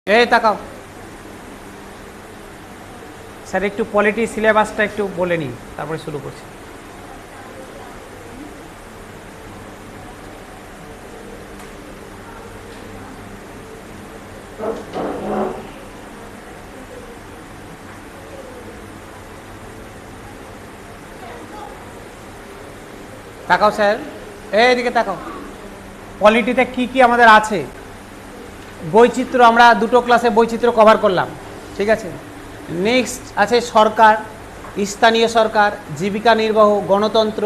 এই তাকাও স্যার, একটু পলিটি সিলেবাসটা একটু বলে নিই, তারপরে শুরু করছি। তাকাও স্যার, এইদিকে তাকাও। পলিটিতে কি কি আমাদের আছে? বৈচিত্র্য, আমরা দুটো ক্লাসে বৈচিত্র্য কভার করলাম, ঠিক আছে। নেক্সট আছে সরকার, স্থানীয় সরকার, জীবিকা নির্বাহ, গণতন্ত্র,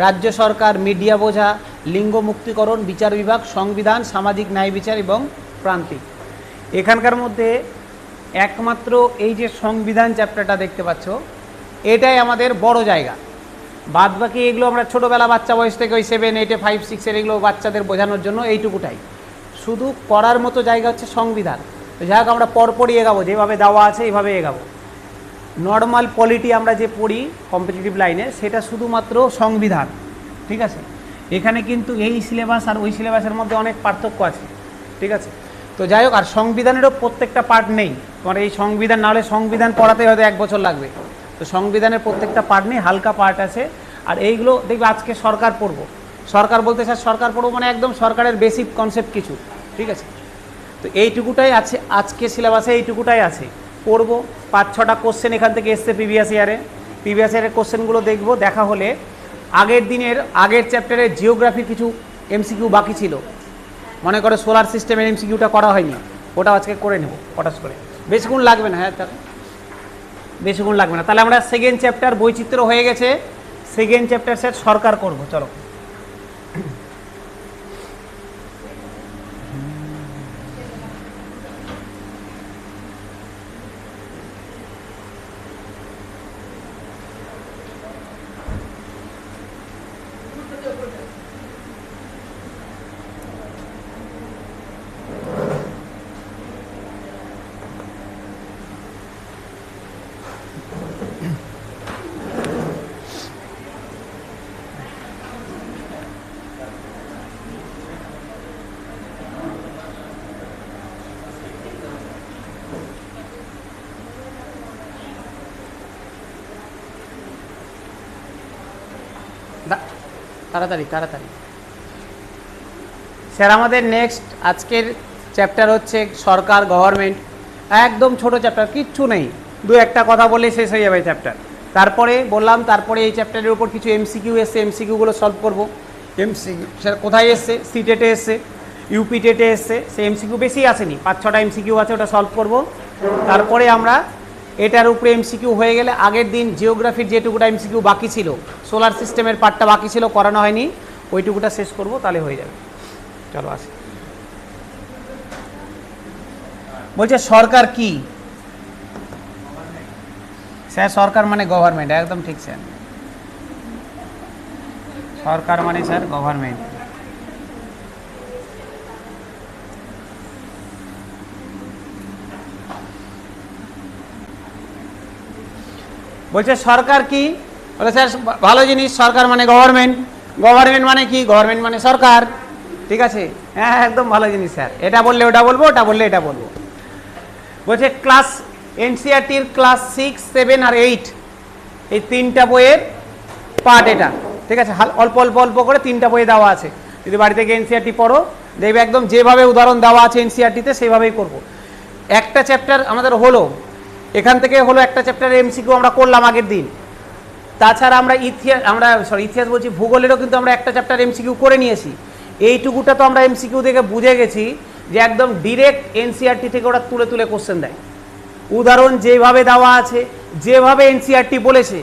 রাজ্য সরকার, মিডিয়া বোঝা, লিঙ্গ মুক্তিকরণ, বিচার বিভাগ, সংবিধান, সামাজিক ন্যায় বিচার এবং প্রান্তিক। এখানকার মধ্যে একমাত্র এই যে সংবিধান চ্যাপ্টারটা দেখতে পাচ্ছ, এটাই আমাদের বড় জায়গা। বাদ বাকি এগুলো আমরা ছোটোবেলা বাচ্চা বয়স থেকে ওই 7, 8, 5, 6 এগুলো বাচ্চাদের বোঝানোর জন্য এইটুকুটাই। শুধু করার মতো জায়গা হচ্ছে সংবিধান। তো যাই হোক, আমরা পরপরই এগাবো, যেভাবে দেওয়া আছে এইভাবে এগাবো। নর্মাল পলিটি আমরা যে পড়ি কম্পিটিটিভ লাইনে, সেটা শুধুমাত্র সংবিধান, ঠিক আছে। এখানে কিন্তু এই সিলেবাস আর ওই সিলেবাসের মধ্যে অনেক পার্থক্য আছে, ঠিক আছে। তো যাই হোক, আর সংবিধানেরও প্রত্যেকটা পার্ট নেই তোমার। এই সংবিধান না হলে সংবিধান পড়াতে হয়তো 1 বছর লাগবে। তো সংবিধানের প্রত্যেকটা পার্ট নেই, হালকা পার্ট আছে। আর এইগুলো দেখবে আজকে সরকার পড়বো। সরকার বলতে স্যার সরকার পড়বো মানে একদম সরকারের বেসিক কনসেপ্ট কিছু, ঠিক আছে। তো এইটুকুটাই আছে আজকে সিলেবাসে, এইটুকুটাই আছে পড়বো। 5-6টা কোশ্চেন এখান থেকে এসছে প্রিভিয়াস ইয়ারের কোশ্চেনগুলো দেখবো। দেখা হলে আগের চ্যাপ্টারের জিওগ্রাফির কিছু এমসিকিউ বাকি ছিল, মনে করে সোলার সিস্টেমের এমসিকিউটা করা হয়নি, ওটা আজকে করে নেব পটাশ করে। বেশিক্ষণ লাগবে না, হ্যাঁ তাহলে বেশিক্ষণ লাগবে না। তাহলে আমরা সেকেন্ড চ্যাপ্টার বৈচিত্র্য হয়ে গেছে, সেকেন্ড চ্যাপ্টার স্যার সরকার করব। চলো, তাড়াতাড়ি তাড়াতাড়ি। স্যার আমাদের নেক্সট আজকের চ্যাপ্টার হচ্ছে সরকার, গভর্নমেন্ট। একদম ছোট চ্যাপ্টার, কিচ্ছু নেই, 2-1টা কথা বলে শেষ হয়ে যাবে চ্যাপ্টার। তারপরে বললাম, তারপরে এই চ্যাপ্টারের উপর কিছু এমসিকিউ এসছে, এমসিকিউগুলো সলভ করব। এমসিকিউ স্যার কোথায় এসছে? সিটেটে এসছে, ইউপি টেটে এসছে। সেই এমসিকিউ বেশি আসেনি, 5-6টা এমসিকিউ আছে, ওটা সলভ করব। তারপরে আমরা এটার উপরে এমসিকিউ হয়ে গেলে আগের দিন জিওগ্রাফির যেটুকুটা এমসিকিউ বাকি ছিল, সোলার সিস্টেমের পার্টটা বাকি ছিল, করানো হয়নি, ওইটুকুটা শেষ করব, তাহলে হয়ে যাবে। চলো আসি। বলছে সরকার কি? স্যার সরকার মানে গভর্নমেন্ট, একদম ঠিক স্যার। সরকার মানে স্যার গভর্নমেন্ট। বলছে সরকার কি? বলে স্যার ভালো জিনিস, সরকার মানে গভর্নমেন্ট। গভর্নমেন্ট মানে কি? গভর্নমেন্ট মানে সরকার, ঠিক আছে। হ্যাঁ একদম ভালো জিনিস স্যার। এটা বললে ওটা বলবো, ওটা বললে এটা বলবো। বলছে ক্লাস এনসিইআরটির ক্লাস 6, 7 আর 8 এই 3টা বইয়ের পার্ট এটা, ঠিক আছে। অল্প অল্প অল্প করে 3টা বই দেওয়া আছে। যদি বাড়ি থেকে এনসিইআরটি পড়ো, দেখবে একদম যেভাবে উদাহরণ দেওয়া আছে এনসিইআরটিতে সেভাবেই করবো। একটা চ্যাপ্টার আমাদের হলো, এখান থেকে হলো একটা চ্যাপ্টারের এমসিকিউ আমরা করলাম আগের দিন। তাছাড়া আমরা ইতিহাস বলছি, ভূগোলেরও কিন্তু আমরা একটা চ্যাপ্টার এমসিকিউ করে নিয়েছি। এইটুকুটা তো আমরা এমসিকিউ দেখে বুঝে গেছি যে একদম ডিরেক্ট এনসিইআরটি থেকে ওরা তুলে তুলে কোশ্চেন দেয়। উদাহরণ যেভাবে দেওয়া আছে, যেভাবে এনসিইআরটি বলেছে,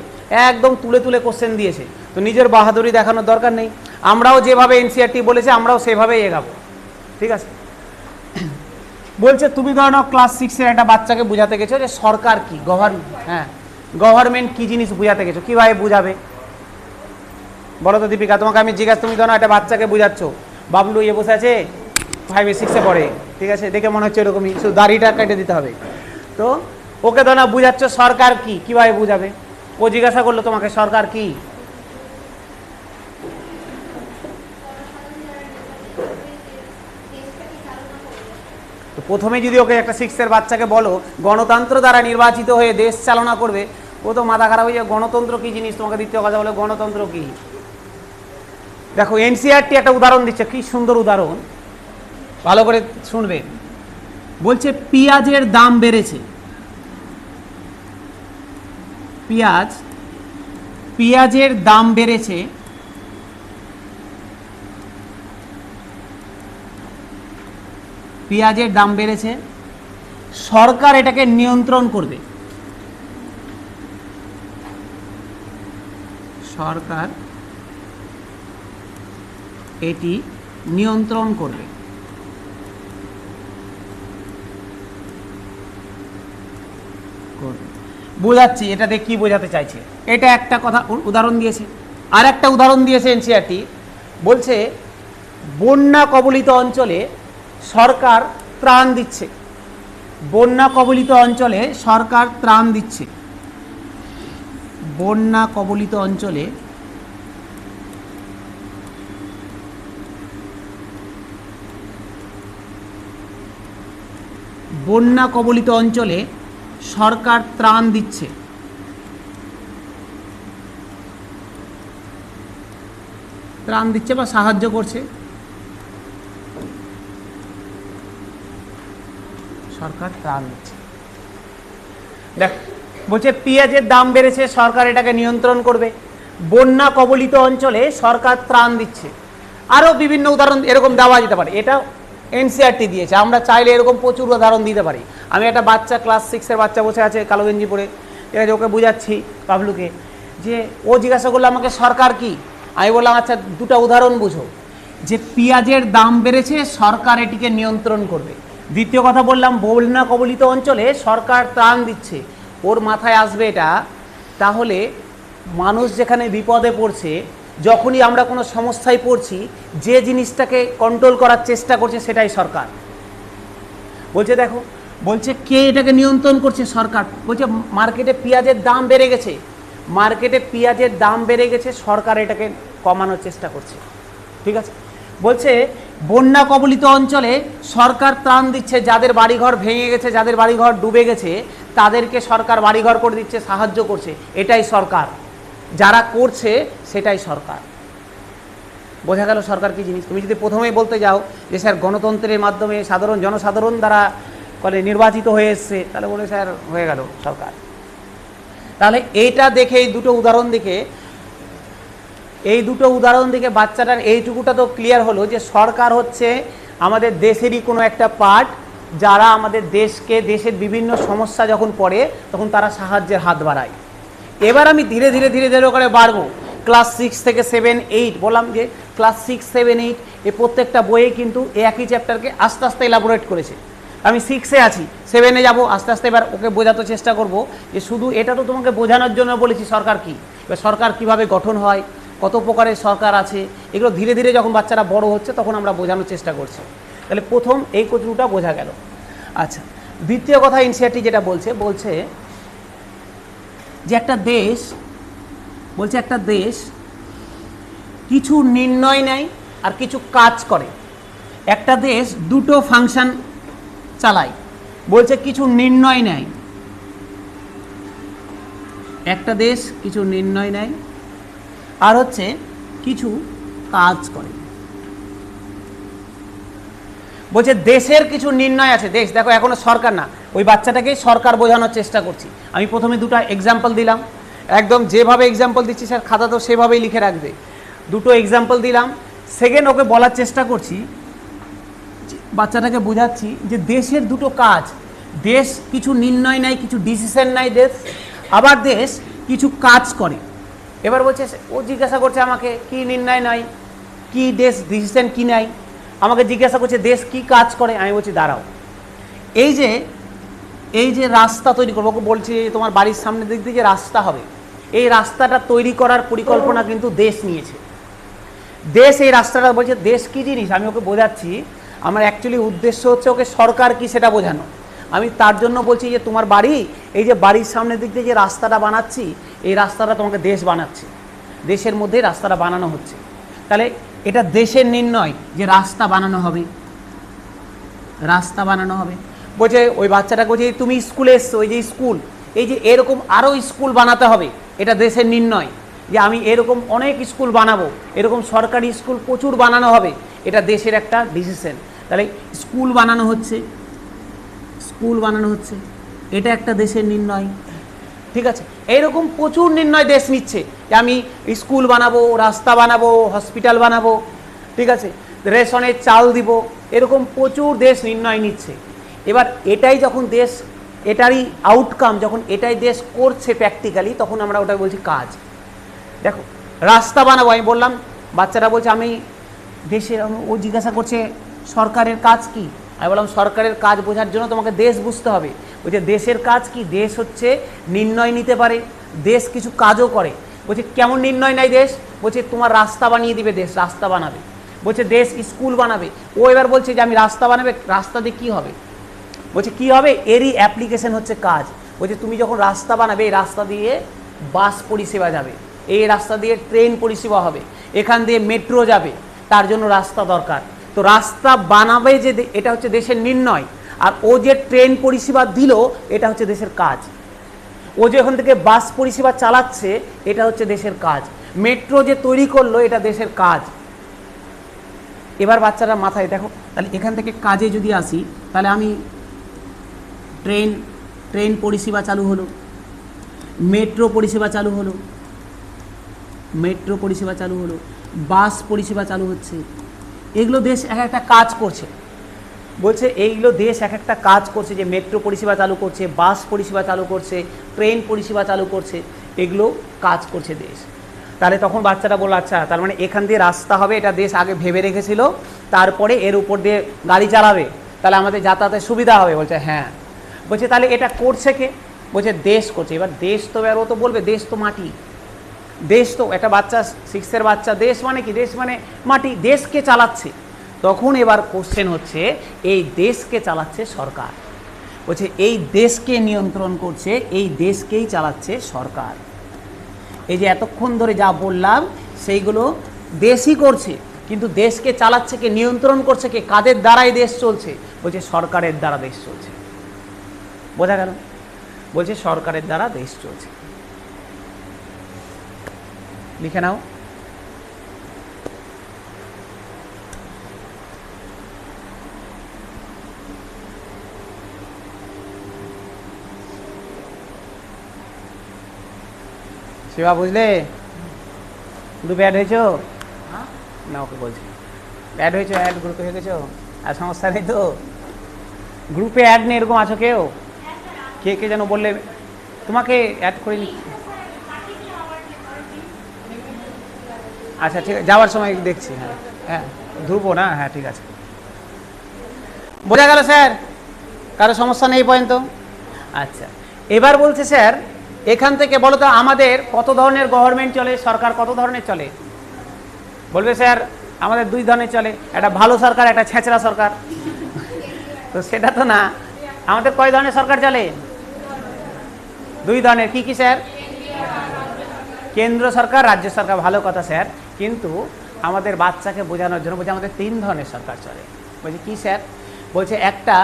একদম তুলে তুলে কোশ্চেন দিয়েছে। তো নিজের বাহাদুরি দেখানোর দরকার নেই, আমরাও যেভাবে এনসিইআরটি বলেছে আমরাও সেভাবেই এগাবো, ঠিক আছে। বলছে তুমি ধরো ক্লাস 6-এর একটা বাচ্চাকে বোঝাতে গেছো যে সরকার কি, গভর্নমেন্ট কি জিনিস বোঝাতে গেছো, কীভাবে বুঝাবে বলো তো দীপিকা? তোমাকে আমি জিজ্ঞাসা, তুমি ধরো একটা বাচ্চাকে বোঝাচ্ছ, বাবলু ইয়ে বসে আছে 5-6-এ পড়ে, ঠিক আছে, দেখে মনে হচ্ছে এরকমই, শুধু দাড়িটা কেটে দিতে হবে। তো ওকে ধরো বুঝাচ্ছ সরকার কি, কীভাবে বুঝাবে? ও জিজ্ঞাসা করলো তোমাকে সরকার কি, প্রথমে যদি ওকে একটা 6-এর বাচ্চাকে বলো গণতন্ত্র দ্বারা নির্বাচিত হয়ে দেশ চালনা করবে, ও তো মাথা খারাপ হয়ে যায়, গণতন্ত্র কী জিনিস, তোমাকে দ্বিতীয় কথা বলে গণতন্ত্র কী। দেখো এনসিইআরটি একটা উদাহরণ দিচ্ছে, কি সুন্দর উদাহরণ, ভালো করে শুনবে। বলছে পেঁয়াজের দাম বেড়েছে, পেঁয়াজের দাম বেড়েছে, পেঁয়াজের দাম বেড়েছে, সরকার এটাকে নিয়ন্ত্রণ করবে, সরকার এটি নিয়ন্ত্রণ করবে। বোঝাচ্ছি এটাতে কি বোঝাতে চাইছে, এটা একটা কথা উদাহরণ দিয়েছে। আর একটা উদাহরণ দিয়েছে এনসিইআরটি, বলছে বন্যা কবলিত অঞ্চলে সরকার ত্রাণ দিচ্ছে, বন্যা কবলিত অঞ্চলে সরকার ত্রাণ দিচ্ছে, বন্যা কবলিত অঞ্চলে বন্যা কবলিত অঞ্চলে সরকার ত্রাণ দিচ্ছে, ত্রাণ দিচ্ছে বা সাহায্য করছে, সরকার ত্রাণ দিচ্ছে। দেখ বলছে পেঁয়াজের দাম বেড়েছে, সরকার এটাকে নিয়ন্ত্রণ করবে, বন্যা কবলিত অঞ্চলে সরকার ত্রাণ দিচ্ছে। আরও বিভিন্ন উদাহরণ এরকম দেওয়া যেতে পারে, এটা এনসিইআরটি দিয়েছে, আমরা চাইলে এরকম প্রচুর উদাহরণ দিতে পারি। আমি একটা বাচ্চা ক্লাস 6-এর বাচ্চা বসে আছে কালো গেঞ্জি পরে, ঠিক আছে, ওকে বুঝাচ্ছি পাবলুকে, যে ও জিজ্ঞাসা করলো আমাকে সরকার কি, আমি বললাম আচ্ছা দুটো উদাহরণ বুঝো, যে পেঁয়াজের দাম বেড়েছে, সরকার এটিকে নিয়ন্ত্রণ করবে। দ্বিতীয় কথা বললাম বন্যা কবলিত অঞ্চলে সরকার ত্রাণ দিচ্ছে। ওর মাথায় আসবে এটা, তাহলে মানুষ যেখানে বিপদে পড়ছে, যখনই আমরা কোনো সমস্যায় পড়ছি, যে জিনিসটাকে কন্ট্রোল করার চেষ্টা করছে সেটাই সরকার। বলছে দেখো, বলছে কে এটাকে নিয়ন্ত্রণ করছে, সরকার। বলছে মার্কেটে পেঁয়াজের দাম বেড়ে গেছে, মার্কেটে পেঁয়াজের দাম বেড়ে গেছে, সরকার এটাকে কমানোর চেষ্টা করছে, ঠিক আছে। বলছে বন্যা কবলিত অঞ্চলে সরকার ত্রাণ দিচ্ছে, যাদের বাড়িঘর ভেঙে গেছে, যাদের বাড়িঘর ডুবে গেছে, তাদেরকে সরকার বাড়িঘর করে দিচ্ছে, সাহায্য করছে, এটাই সরকার। যারা করছে সেটাই সরকার। বোঝা গেল সরকার কি জিনিস। তুমি যদি প্রথমেই বলতে যাও যে স্যার গণতন্ত্রের মাধ্যমে সাধারণ জনসাধারণ দ্বারা নির্বাচিত হয়ে এসছে, তাহলে বলে স্যার হয়ে গেল সরকার। তাহলে এইটা দেখে এই দুটো উদাহরণ দেখে বাচ্চাটার এইটুকুটা তো ক্লিয়ার হলো যে সরকার হচ্ছে আমাদের দেশেরই কোনো একটা পার্ট, যারা আমাদের দেশের বিভিন্ন সমস্যা যখন পড়ে তখন তারা সাহায্যের হাত বাড়ায়। এবার আমি ধীরে ধীরে করে বাড়বো। ক্লাস 6 থেকে 7, 8 বললাম যে ক্লাস 6, 7, 8 এই প্রত্যেকটা বইয়ে কিন্তু একই চ্যাপ্টারকে আস্তে আস্তে এলাবোরেট করেছে। আমি 6-এ আছি, 7-এ যাবো, আস্তে আস্তে এবার ওকে বোঝাতে চেষ্টা করব যে শুধু এটা তো তোমাকে বোঝানোর জন্য বলেছি সরকার কি, এবার সরকার কিভাবে গঠন হয়, কত প্রকারের সরকার আছে, এগুলো ধীরে ধীরে যখন বাচ্চারা বড় হচ্ছে তখন আমরা বোঝানোর চেষ্টা করছি। তাহলে প্রথম এই কচুটা বোঝা গেল। আচ্ছা, দ্বিতীয় কথা এনসিইআরটি যেটা বলছে যে একটা দেশ কিছু নির্ণয় নেয় আর কিছু কাজ করে। একটা দেশ দুটো ফাংশন চালায়, বলছে কিছু নির্ণয় নেয়, একটা দেশ কিছু নির্ণয় নেয় আর হচ্ছে কিছু কাজ করে। বলছে দেশের কিছু নির্ণয় আছে, দেশ দেখো এখনো সরকার না, ওই বাচ্চাটাকে সরকার বোঝানোর চেষ্টা করছি। আমি প্রথমে দুটো এক্সাম্পল দিলাম, একদম যেভাবে এক্সাম্পল দিচ্ছি স্যার খাতা তো সেভাবেই লিখে রাখবে। দুটো এক্সাম্পল দিলাম, সেকেন্ড ওকে বলার চেষ্টা করছি, বাচ্চাটাকে বোঝাচ্ছি যে দেশের দুটো কাজ, দেশ কিছু নির্ণয় নেয়, কিছু ডিসিশন নেয় দেশ, আবার দেশ কিছু কাজ করে। এবার বলছে, ও জিজ্ঞাসা করছে আমাকে কি নির্ণয় নেয়, কি দেশ ডিসিশন কি নেয়, আমাকে জিজ্ঞাসা করছে দেশ কি কাজ করে। আমি বলছি দাঁড়াও, এই যে রাস্তা তৈরি করবো, ওকে বলছি তোমার বাড়ির সামনের দিক দিয়ে যে রাস্তা হবে, এই রাস্তাটা তৈরি করার পরিকল্পনা কিন্তু দেশ নিয়েছে। দেশ এই রাস্তাটা বলছে দেশ কি জিনিস, আমি ওকে বোঝাচ্ছি আমার অ্যাকচুয়ালি উদ্দেশ্য হচ্ছে ওকে সরকার কি সেটা বোঝানো। আমি তার জন্য বলছি যে তোমার বাড়ি, এই যে বাড়ির সামনের দিক দিয়ে যে রাস্তাটা বানাচ্ছি, এই রাস্তাটা তোমাকে দেশ বানাচ্ছে, দেশের মধ্যেই রাস্তাটা বানানো হচ্ছে। তাহলে এটা দেশের নির্ণয় যে রাস্তা বানানো হবে। রাস্তা বানানো হবে। বলছে ওই বাচ্চাটাকে বলছে তুমি স্কুলে এসছো, ওই যে স্কুল, এই যে এরকম আরও স্কুল বানাতে হবে, এটা দেশের নির্ণয় যে আমি এরকম অনেক স্কুল বানাবো, এরকম সরকারি স্কুল প্রচুর বানানো হবে, এটা দেশের একটা ডিসিশন। তাহলে স্কুল বানানো হচ্ছে, স্কুল বানানো হচ্ছে, এটা একটা দেশের নির্ণয়। ঠিক আছে, এইরকম প্রচুর নির্ণয় দেশ নিচ্ছে যে আমি স্কুল বানাবো, রাস্তা বানাবো, হসপিটাল বানাবো, ঠিক আছে, রেশনের চাল দিব, এরকম প্রচুর দেশ নির্ণয় নিচ্ছে। এবার এটাই যখন দেশ, এটারই আউটকাম যখন এটাই দেশ করছে প্র্যাকটিক্যালি, তখন আমরা ওটা বলছি কাজ। দেখো রাস্তা বানাবো, আমি বললাম, বাচ্চারা বলছে আমি দেশের, ও জিজ্ঞাসা করছে সরকারের কাজ কি, আমি বললাম সরকারের কাজ বোঝার জন্য তোমাকে দেশ বুঝতে হবে। বলছে দেশের কাজ কি, দেশ হচ্ছে নির্ণয় নিতে পারে, দেশ কিছু কাজও করে। বলছে কেমন নির্ণয় নেয় দেশ, বলছে তোমার রাস্তা বানিয়ে দিবে দেশ, রাস্তা বানাবে। বলছে দেশ স্কুল বানাবে, ও এবার বলছে যে আমি রাস্তা বানাবে, রাস্তা দিয়ে কী হবে, বলছে কী হবে, এরই অ্যাপ্লিকেশন হচ্ছে কাজ। বলছে তুমি যখন রাস্তা বানাবে, এই রাস্তা দিয়ে বাস পরিষেবা যাবে, এই রাস্তা দিয়ে ট্রেন পরিষেবা হবে, এখান দিয়ে মেট্রো যাবে, তার জন্য রাস্তা দরকার। তো রাস্তা বানাবে যে, এটা হচ্ছে দেশের নির্ণয়, আর ও যে ট্রেন পরিষেবা দিল, এটা হচ্ছে দেশের কাজ। ও যে ওখান থেকে বাস পরিষেবা চালাচ্ছে, এটা হচ্ছে দেশের কাজ। মেট্রো যে তৈরি করলো, এটা দেশের কাজ। এবার বাচ্চারা মাথায় দেখো, তাহলে এখান থেকে কাজে যদি আসি, তাহলে আমি ট্রেন পরিষেবা চালু হলো, মেট্রো পরিষেবা চালু হলো, মেট্রো পরিষেবা চালু হলো, বাস পরিষেবা চালু হচ্ছে, এগুলো দেশ এক একটা কাজ করছে। বলছে এইগুলো দেশ এক একটা কাজ করছে, যে মেট্রো পরিষেবা চালু করছে, বাস পরিষেবা চালু করছে, ট্রেন পরিষেবা চালু করছে, এগুলো কাজ করছে দেশ। তাহলে তখন বাচ্চাটা বলল আচ্ছা, তার মানে এখান দিয়ে রাস্তা হবে, এটা দেশ আগে ভেবে রেখেছিল, তারপরে এর উপর দিয়ে গাড়ি চালাবে, তাহলে আমাদের যাতায়াতের সুবিধা হবে। বলছে হ্যাঁ। বলছে তাহলে এটা করছে কে, বলছে দেশ করছে। এবার দেশ তো, এবার ও তো বলবে দেশ তো মাটি, দেশ তো একটা বাচ্চা, 6-এর বাচ্চা, দেশ মানে কি, দেশ মানে মাটি, দেশকে চালাচ্ছে। তখন এবার কোশ্চেন হচ্ছে, এই দেশকে চালাচ্ছে সরকার। বলছে এই দেশকে নিয়ন্ত্রণ করছে, এই দেশকেই চালাচ্ছে সরকার। এই যে এতক্ষণ ধরে যা বললাম, সেইগুলো দেশই করছে, কিন্তু দেশকে চালাচ্ছে কে, নিয়ন্ত্রণ করছে কে, কাদের দ্বারাই দেশ চলছে, বলছে সরকারের দ্বারা দেশ চলছে। বোঝা গেল, বলছে সরকারের দ্বারা দেশ চলছে। লিখে নাও। শিবা বুঝলে, গ্রুপে অ্যাড হয়েছো না, ওকে বলছি অ্যাড হয়েছো, অ্যাড গ্রুপে হয়ে গেছো, আর সমস্যা নেই তো, গ্রুপে অ্যাড নেই এরকম আছো কেউ, কে কে যেন বললে তোমাকে অ্যাড করে নি। আচ্ছা ঠিক আছে, যাওয়ার সময় দেখছি। হ্যাঁ হ্যাঁ, ধ্রুব না, হ্যাঁ ঠিক আছে, বোঝা গেল স্যার, কারো সমস্যা নেই পর্যন্ত। আচ্ছা, এবার বলছে স্যার এখান থেকে বলো তো আমাদের কত ধরনের গভর্নমেন্ট চলে, সরকার কত ধরনের চলে, বলবে স্যার আমাদের 2 ধরনের চলে, একটা ভালো সরকার, একটা ছেঁচড়া সরকার। তো সেটা তো না, আমাদের কয় ধরনের সরকার চলে, 2 ধরনের। কি কি স্যার, কেন্দ্র সরকার, রাজ্য সরকার। ভালো কথা স্যার, কিন্তু আমাদের বাচ্চাকে বোঝানোর জন্য বলছে আমাদের 3 ধরনের সরকার চলে। বলছে কি স্যার, বলছে একটা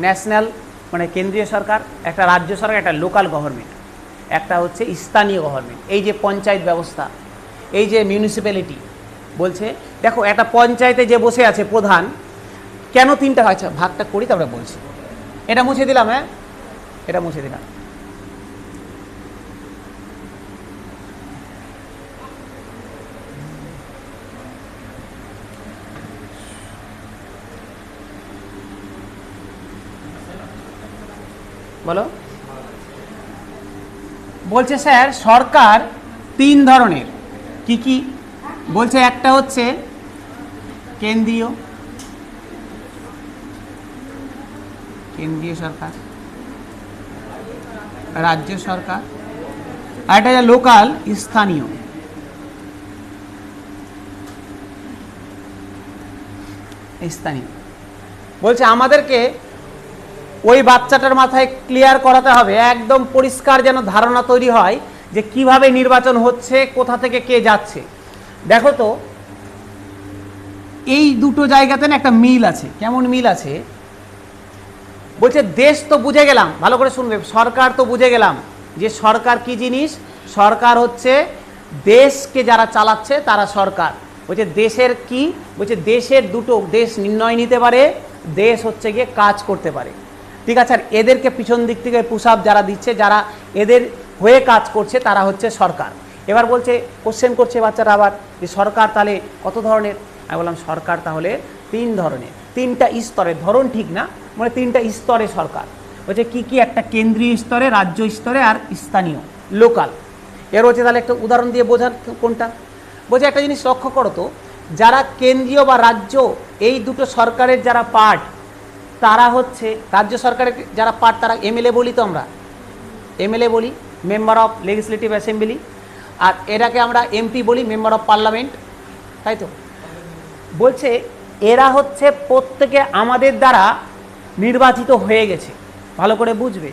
ন্যাশনাল মানে কেন্দ্রীয় সরকার, একটা রাজ্য সরকার, একটা লোকাল গভর্নমেন্ট, একটা হচ্ছে স্থানীয় গভর্নমেন্ট। এই যে পঞ্চায়েত ব্যবস্থা, এই যে মিউনিসিপ্যালিটি, বলছে দেখো একটা পঞ্চায়েতে যে বসে আছে প্রধান, কেন 3টা হয়েছে, ভাগটা করি তারপরে বলছি। এটা মুছে দিলাম, হ্যাঁ এটা মুছে দিলাম। বলো, বলছে স্যার সরকার 3 ধরনের। কি কি, বলছে একটা হচ্ছে কেন্দ্রীয় সরকার, রাজ্য সরকার, আর একটা লোকাল স্থানীয়। বলছে আমাদেরকে ওই বাচ্চাটার মাথায় ক্লিয়ার করাতে হবে, একদম পরিষ্কার যেন ধারণা তৈরি হয় যে কিভাবে নির্বাচন হচ্ছে, কোথা থেকে কে যাচ্ছে। দেখো তো এই দুটো জায়গাতে না একটা মিল আছে। কেমন মিল আছে, বলছে দেশ তো বুঝে গেলাম, ভালো করে শুনবে, সরকার তো বুঝে গেলাম যে সরকার কি জিনিস। সরকার হচ্ছে দেশকে যারা চালাচ্ছে তারা সরকার। বলছে দেশের কি, বলছে দেশের দুটো, দেশ নির্ণয় নিতে পারে, দেশ হচ্ছে গিয়ে কাজ করতে পারে। ঠিক আছে, আর এদেরকে পিছন দিক থেকে পুশ আপ যারা দিচ্ছে, যারা এদের হয়ে কাজ করছে, তারা হচ্ছে সরকার। এবার বলছে, কোশ্চেন করছে বাচ্চারা আবার যে সরকার তাহলে কত ধরনের। আমি বললাম সরকার তাহলে 3 ধরনের, 3টা স্তরে, ধরন ঠিক না, মানে 3টা স্তরে সরকার। বলছে কি কি, একটা কেন্দ্রীয় স্তরে, রাজ্য স্তরে, আর স্থানীয় লোকাল। এর হচ্ছে তাহলে একটা উদাহরণ দিয়ে বোঝার কোনটা। বলছে একটা জিনিস লক্ষ্য করো তো, যারা কেন্দ্রীয় বা রাজ্য এই দুটো সরকারের যারা পার্ট, তারা হচ্ছে রাজ্য সরকারের যারা পার্ট, তারা এমএলএ বলি তো আমরা, এমএলএ বলি, মেম্বার অফ লেজিসলেটিভ অ্যাসেম্বলি, আর এটাকে আমরা এমপি বলি, মেম্বার অফ পার্লামেন্ট, তাই তো। বলছে এরা হচ্ছে প্রত্যেকে আমাদের দ্বারা নির্বাচিত হয়ে গেছে, ভালো করে বুঝবে,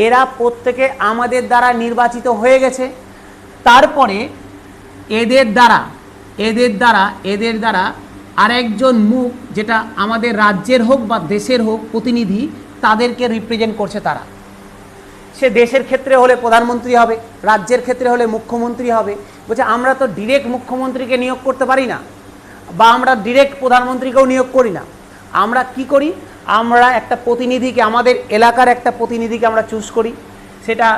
এরা প্রত্যেকে আমাদের দ্বারা নির্বাচিত হয়ে গেছে। তারপরে এদের দ্বারা আরেকজন মুখ, যেটা আমাদের রাজ্যের হোক বা দেশের হোক প্রতিনিধি, তাদেরকে রিপ্রেজেন্ট করছে তারা। সে দেশের ক্ষেত্রে হলে প্রধানমন্ত্রী হবে, রাজ্যের ক্ষেত্রে হলে মুখ্যমন্ত্রী হবে। বলছে আমরা তো ডিরেক্ট মুখ্যমন্ত্রীকে নিয়োগ করতে পারি না, বা আমরা ডিরেক্ট প্রধানমন্ত্রীকেও নিয়োগ করি না। আমরা কি করি, আমরা একটা প্রতিনিধিকে, আমাদের এলাকার একটা প্রতিনিধিকে আমরা চুজ করি। সেটা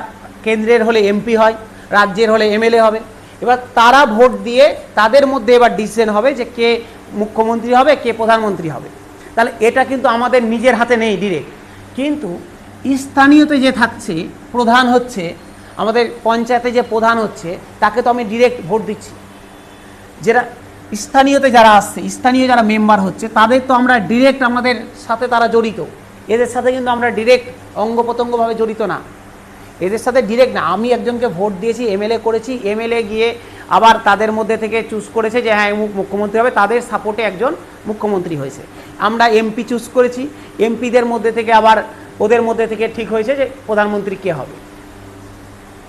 কেন্দ্রের হলে এমপি হয়, রাজ্যের হলে এমএলএ হবে। এবার তারা ভোট দিয়ে তাদের মধ্যে এবার ডিসিশন হবে যে কে মুখ্যমন্ত্রী হবে, কে প্রধানমন্ত্রী হবে। তাহলে এটা কিন্তু আমাদের নিজের হাতে নেই ডিরেক্ট। কিন্তু স্থানীয়তে যে থাকছে, প্রধান হচ্ছে আমাদের পঞ্চায়েতে যে প্রধান হচ্ছে, তাকে তো আমি ডিরেক্ট ভোট দিচ্ছি। যেটা স্থানীয়তে যারা আসছে, স্থানীয় যারা মেম্বার হচ্ছে, তাদের তো আমরা ডিরেক্ট, আমাদের সাথে তারা জড়িত। এদের সাথে কিন্তু আমরা ডিরেক্ট অঙ্গ প্রত্যঙ্গভাবে জড়িত না, এদের সাথে ডিরেক্ট না। আমি একজনকে ভোট দিয়েছি, এমএলএ করেছি, এমএলএ গিয়ে আবার তাদের মধ্যে থেকে চুজ করেছে যে হ্যাঁ মুখ্যমন্ত্রী হবে, তাদের সাপোর্টে একজন মুখ্যমন্ত্রী হয়েছে। আমরা এমপি চুজ করেছি, এমপিদের মধ্যে থেকে আবার ওদের মধ্যে থেকে ঠিক হয়েছে যে প্রধানমন্ত্রী কে হবে।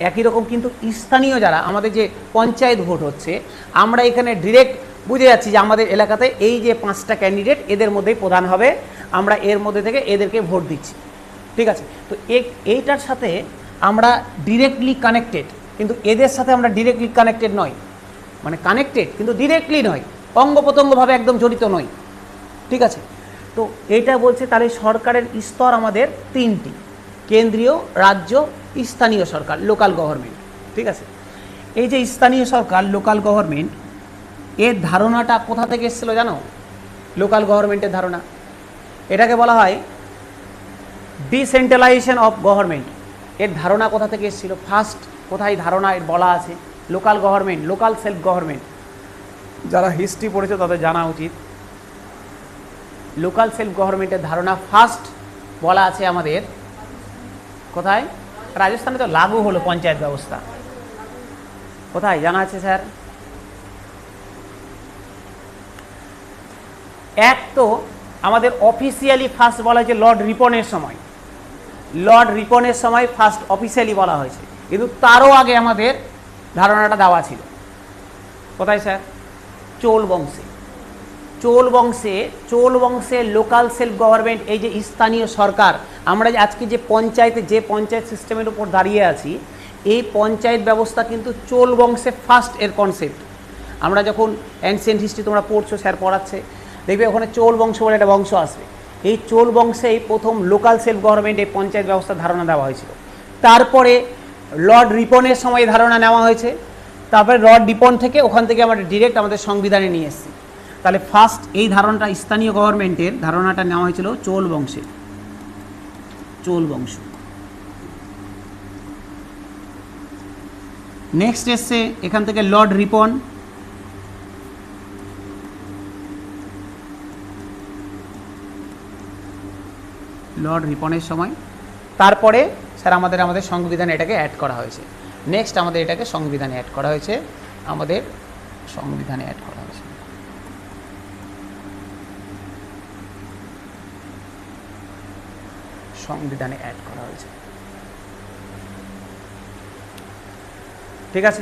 একই রকম কিন্তু স্থানীয় যারা আমাদের যে পঞ্চায়েত ভোট হচ্ছে, আমরা এখানে ডিরেক্ট বুঝে যাচ্ছি যে আমাদের এলাকাতে এই যে 5টা ক্যান্ডিডেট, এদের মধ্যেই প্রধান হবে, আমরা এর মধ্যে থেকে এদেরকে ভোট দিচ্ছি। ঠিক আছে, তো এইটার সাথে আমরা ডিরেক্টলি কানেক্টেড, কিন্তু এদের সাথে আমরা ডিরেক্টলি কানেক্টেড নই। মানে কানেক্টেড কিন্তু ডিরেক্টলি নয়, অঙ্গ প্রত্যঙ্গভাবে একদম জড়িত নই। ঠিক আছে, তো এইটা বলছে তাহলে সরকারের স্তর আমাদের 3টি, কেন্দ্রীয়, রাজ্য, স্থানীয় সরকার, লোকাল গভর্নমেন্ট। ঠিক আছে, এই যে স্থানীয় সরকার, লোকাল গভর্নমেন্ট, এর ধারণাটা কোথা থেকে এসেছিলো জানো? লোকাল গভর্নমেন্টের ধারণা, এটাকে বলা হয় ডিসেন্ট্রালাইজেশন অফ গভর্নমেন্ট। এর ধারণা কোথা থেকে এসেছিল? ফার্স্ট কোথায় ধারণা এর বলা আছে? Local government, local self government. যারা হিস্ট্রি পড়েছে তাদের জানা উচিত, লোকাল সেলফ গভর্নমেন্টের ধারণা ফার্স্ট বলা আছে আমাদের কোথায়? রাজস্থানে তো লাগু হলো পঞ্চায়েত ব্যবস্থা। কোথায় জানা আছে স্যার? এক তো আমাদের অফিসিয়ালি ফার্স্ট বলা হয়েছে লর্ড রিপনের সময়, লর্ড রিপনের সময় ফার্স্ট অফিসিয়ালি বলা হয়েছে, কিন্তু তারও আগে আমাদের ধারণাটা দেওয়া ছিল। কোথায় স্যার? চোল বংশে। চোল বংশে লোকাল সেলফ গভর্নমেন্ট, এই যে স্থানীয় সরকার, আমরা আজকে যে পঞ্চায়েত সিস্টেমের উপর দাঁড়িয়ে আছি, এই পঞ্চায়েত ব্যবস্থা কিন্তু চোল বংশে ফার্স্ট এর কনসেপ্ট। আমরা যখন অ্যানসিয়েন্ট হিস্ট্রি তোমরা পড়ছো, স্যার পড়াচ্ছে, দেখবে ওখানে চোল বংশ বলে একটা বংশ আসবে। এই চোল বংশেই প্রথম লোকাল সেলফ গভর্নমেন্ট, এই পঞ্চায়েত ব্যবস্থার ধারণা দেওয়া হয়েছিল। তারপরে লর্ড রিপনের সময় ধারণা নেওয়া হয়েছে, তারপরে লর্ড রিপন থেকে ওখান থেকে আমরা ডিরেক্ট আমাদের সংবিধানে নিয়ে এসেছি। তাহলে ফার্স্ট এই ধারণাটা, স্থানীয় গভর্নমেন্টের ধারণাটা নেওয়া হয়েছিল চোল বংশে, চোল বংশ। নেক্সট এসছে এখান থেকে লর্ড রিপন, লর্ড রিপনের সময়। তারপরে স্যার আমাদের সংবিধানে এটাকে অ্যাড করা হয়েছে। নেক্সট আমাদের এটাকে সংবিধানে অ্যাড করা হয়েছে, আমাদের সংবিধানে অ্যাড করা হয়েছে। সংবিধানে অ্যাড করা হয়েছে। ঠিক আছে,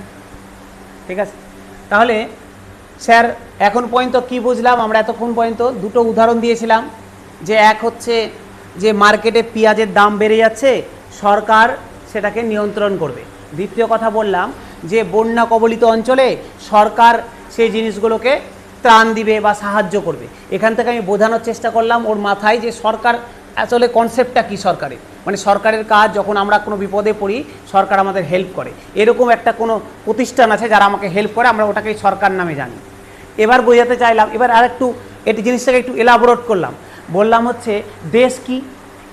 ঠিক আছে। তাহলে স্যার এখন পর্যন্ত কি বুঝলাম আমরা? এতক্ষণ পর্যন্ত দুটো উদাহরণ দিয়েছিলাম, যে এক হচ্ছে যে মার্কেটে পেঁয়াজের দাম বেড়ে যাচ্ছে, সরকার সেটাকে নিয়ন্ত্রণ করবে। দ্বিতীয় কথা বললাম যে বন্যা কবলিত অঞ্চলে সরকার সেই জিনিসগুলোকে ত্রাণ দিবে বা সাহায্য করবে। এখান থেকে আমি বোঝানোর চেষ্টা করলাম ওর মাথায় যে সরকার আসলে কনসেপ্টটা কী সরকারের, মানে সরকারের কাজ যখন আমরা কোনো বিপদে পড়ি সরকার আমাদের হেল্প করে, এরকম একটা কোনো প্রতিষ্ঠান আছে যারা আমাকে হেল্প করে, আমরা ওটাকে সরকার নামে জানি। এবার বোঝাতে চাইলাম, এবার আর একটু এটি জিনিসটাকে একটু এলাবোরেট করলাম, বললাম হচ্ছে দেশ কি।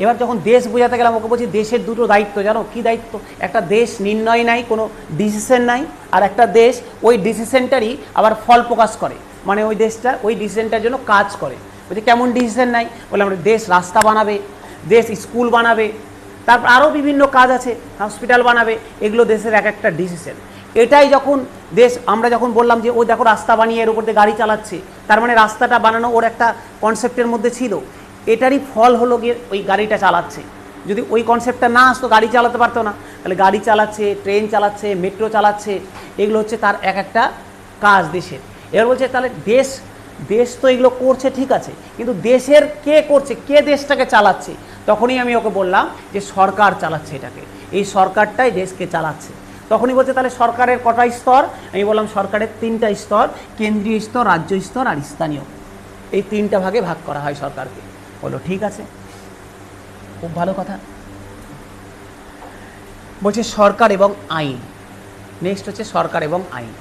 এবার যখন দেশ বোঝাতে গেলাম ওকে বলছি দেশের দুটো দায়িত্ব, জানো কি দায়িত্ব? একটা দেশ নির্ণয় নাই, কোনো ডিসিশন নাই, আর একটা দেশ ওই ডিসিশনটারই আবার ফল প্রকাশ করে, মানে ওই দেশটা ওই ডিসিশনটার জন্য কাজ করে। বলছি কেমন ডিসিশন নাই? বলে আমরা দেশ রাস্তা বানাবে, দেশ স্কুল বানাবে, তারপর আরও বিভিন্ন কাজ আছে, হসপিটাল বানাবে, এগুলো দেশের এক একটা ডিসিশন। এটাই যখন দেশ, আমরা যখন বললাম যে ও দেখো রাস্তা বানিয়ে এর উপর দিয়ে গাড়ি চালাচ্ছে, তার মানে রাস্তাটা বানানো ওর একটা কনসেপ্টের মধ্যে ছিল, এটারই ফল হলো গিয়ে ওই গাড়িটা চালাচ্ছে। যদি ওই কনসেপ্টটা না আসতো গাড়ি চালাতে পারতো না। তাহলে গাড়ি চালাচ্ছে, ট্রেন চালাচ্ছে, মেট্রো চালাচ্ছে, এগুলো হচ্ছে তার এক একটা কাজ দেশের। এবার বলছে তাহলে দেশ তো এগুলো করছে ঠিক আছে, কিন্তু দেশের কে করছে, কে দেশটাকে চালাচ্ছে? তখনই আমি ওকে বললাম যে সরকার চালাচ্ছে এটাকে, এই সরকারটাই দেশকে চালাচ্ছে। তখনই বলছে তাহলে সরকারের কটা স্তর? আমি বললাম সরকারের 3টা স্তর, কেন্দ্রীয় স্তর, রাজ্য স্তর আর স্থানীয়, এই 3টা ভাগে ভাগ করা হয় সরকারকে। বলো ঠিক আছে, খুব ভালো কথা। বলছে সরকার এবং আইন, নেক্সট হচ্ছে সরকার এবং আইন।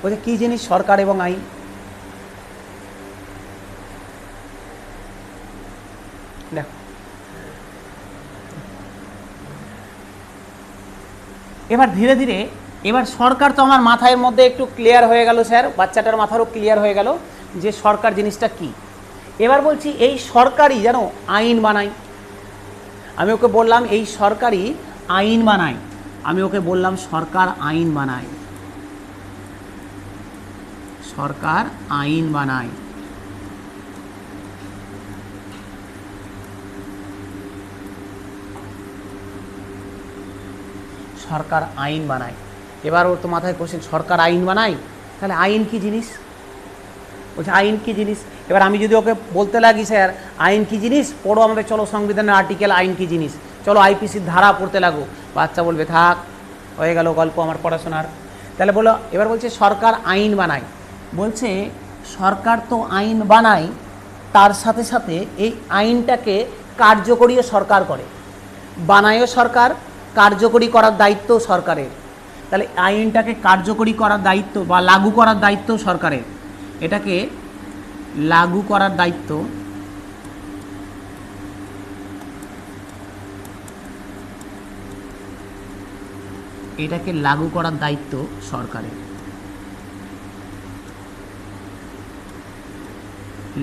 বলছে কী জিনিস সরকার এবং আইন? দেখো এবার ধীরে ধীরে, এবার সরকার তো আমার মাথার মধ্যে একটু ক্লিয়ার হয়ে গেল স্যার, বাচ্চাটার মাথারও ক্লিয়ার হয়ে গেল যে সরকার জিনিসটা কি। এবার বলছি এই সরকারই যেন আইন বানায়। আমি ওকে বললাম এই সরকারই আইন বানায়, আমি ওকে বললাম সরকার আইন বানায়, সরকার আইন বানায়। সরকার আইন বানায়। এবার ওর তো মাথায় কোশ্চেন, সরকার আইন বানায়, তাহলে আইন কি জিনিস? বলছে আইন কি জিনিস? এবার আমি যদি ওকে বলতে লাগি স্যার আইন কি জিনিস, পড়ো আমাদের, চলো সংবিধানের আর্টিকেল, আইন কি জিনিস, চলো আইপিসির ধারা পড়তে লাগো, বাচ্চা বলবে থাক হয়ে গেল গল্প আমার পড়াশোনার। তাহলে বলো, এবার বলছে সরকার আইন বানায়। বলছে সরকার তো আইন বানায়, তার সাথে সাথে এই আইনটাকে কার্যকরীও সরকার করে, বানায়ও সরকার, কার্যকরী করার দায়িত্ব সরকারের। তাহলে আইনটাকে কার্যকরী করার দায়িত্ব বা লাগু করার দায়িত্ব সরকারের, এটাকে লাগু করার দায়িত্ব এটাকে লাগু করার দায়িত্ব সরকারের,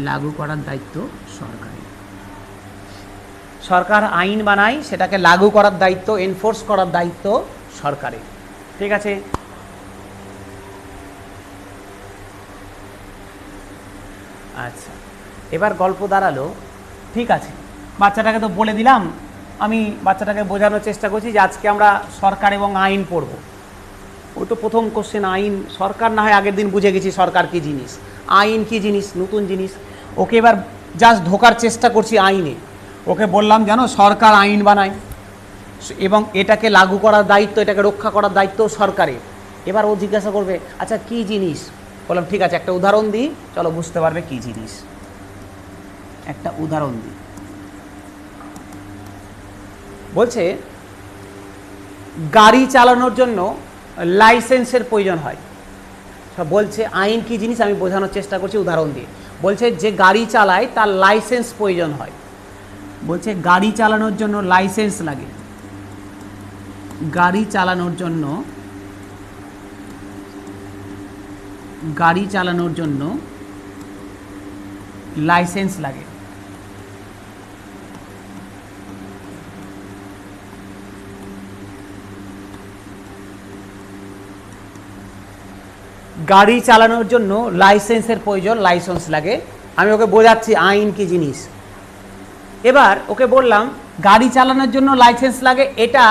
লাগু করার দায়িত্ব সরকারের। সরকার আইন বানায়, সেটাকে লাগু করার দায়িত্ব, এনফোর্স করার দায়িত্ব সরকারের। ঠিক আছে, আচ্ছা এবার গল্প দাঁড়ালো, ঠিক আছে বাচ্চাটাকে তো বলে দিলাম, আমি বাচ্চাটাকে বোঝানোর চেষ্টা করছি যে আজকে আমরা সরকার এবং আইন পড়ব। ও তো প্রথম কোশ্চেন আইন, সরকার না হয় আগের দিন বুঝে গেছি সরকার কি জিনিস, আইন কি জিনিস নতুন জিনিস। ওকে এবার জাস্ট ঢোকার চেষ্টা করছি আইনে। ওকে বললাম জানো সরকার আইন বানায় এবং এটাকে লাগু করার দায়িত্ব, এটাকে রক্ষা করার দায়িত্ব সরকারের। এবার ও জিজ্ঞাসা করবে আচ্ছা কি জিনিস? বললাম ঠিক আছে একটা উদাহরণ দিই, চলো বুঝতে পারবে কি জিনিস। একটা উদাহরণ দিই। বলছে গাড়ি চালানোর জন্য লাইসেন্সের প্রয়োজন হয়। বলছে আইন কি জিনিস আমি বোঝানোর চেষ্টা করছি উদাহরণ দিয়ে। বলছে যে গাড়ি চালায় তার লাইসেন্স প্রয়োজন হয়। বলছে গাড়ি চালানোর জন্য লাইসেন্স লাগে, গাড়ি চালানোর জন্য, গাড়ি চালানোর জন্য লাইসেন্স লাগে। গাড়ি চালানোর জন্য লাইসেন্সের প্রয়োজন, লাইসেন্স লাগে। আমি ওকে বোঝাচ্ছি আইন কি জিনিস। এবার ওকে বললাম গাড়ি চালানোর জন্য লাইসেন্স লাগে, এটা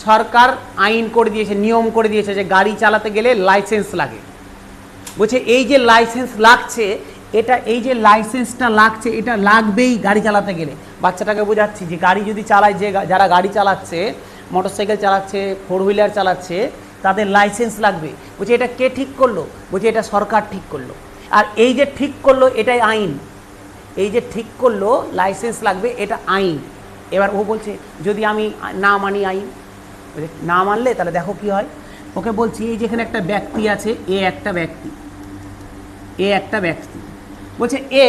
সরকার আইন করে দিয়েছে, নিয়ম করে দিয়েছে যে গাড়ি চালাতে গেলে লাইসেন্স লাগে। বলছে এই যে লাইসেন্স লাগছে এটা এই যে লাইসেন্সটা লাগছে, এটা লাগবেই গাড়ি চালাতে গেলে। বাচ্চাটাকে বোঝাচ্ছি যে গাড়ি যদি চালায়, যে যারা গাড়ি চালাচ্ছে, মোটরসাইকেল চালাচ্ছে, 4 হুইলার চালাচ্ছে, তাদের লাইসেন্স লাগবে। বলছে এটা কে ঠিক করলো? বলছে এটা সরকার ঠিক করলো। আর এই যে ঠিক করলো এটাই আইন। এই যে ঠিক করলো লাইসেন্স লাগবে, এটা আইন। এবার ও বলছে যদি আমি না মানি আইন, না মানলে তাহলে দেখো কি হয়। ওকে বলছি এই যেখানে একটা ব্যক্তি আছে, এ একটা ব্যক্তি, এ একটা ব্যক্তি, বলছে এ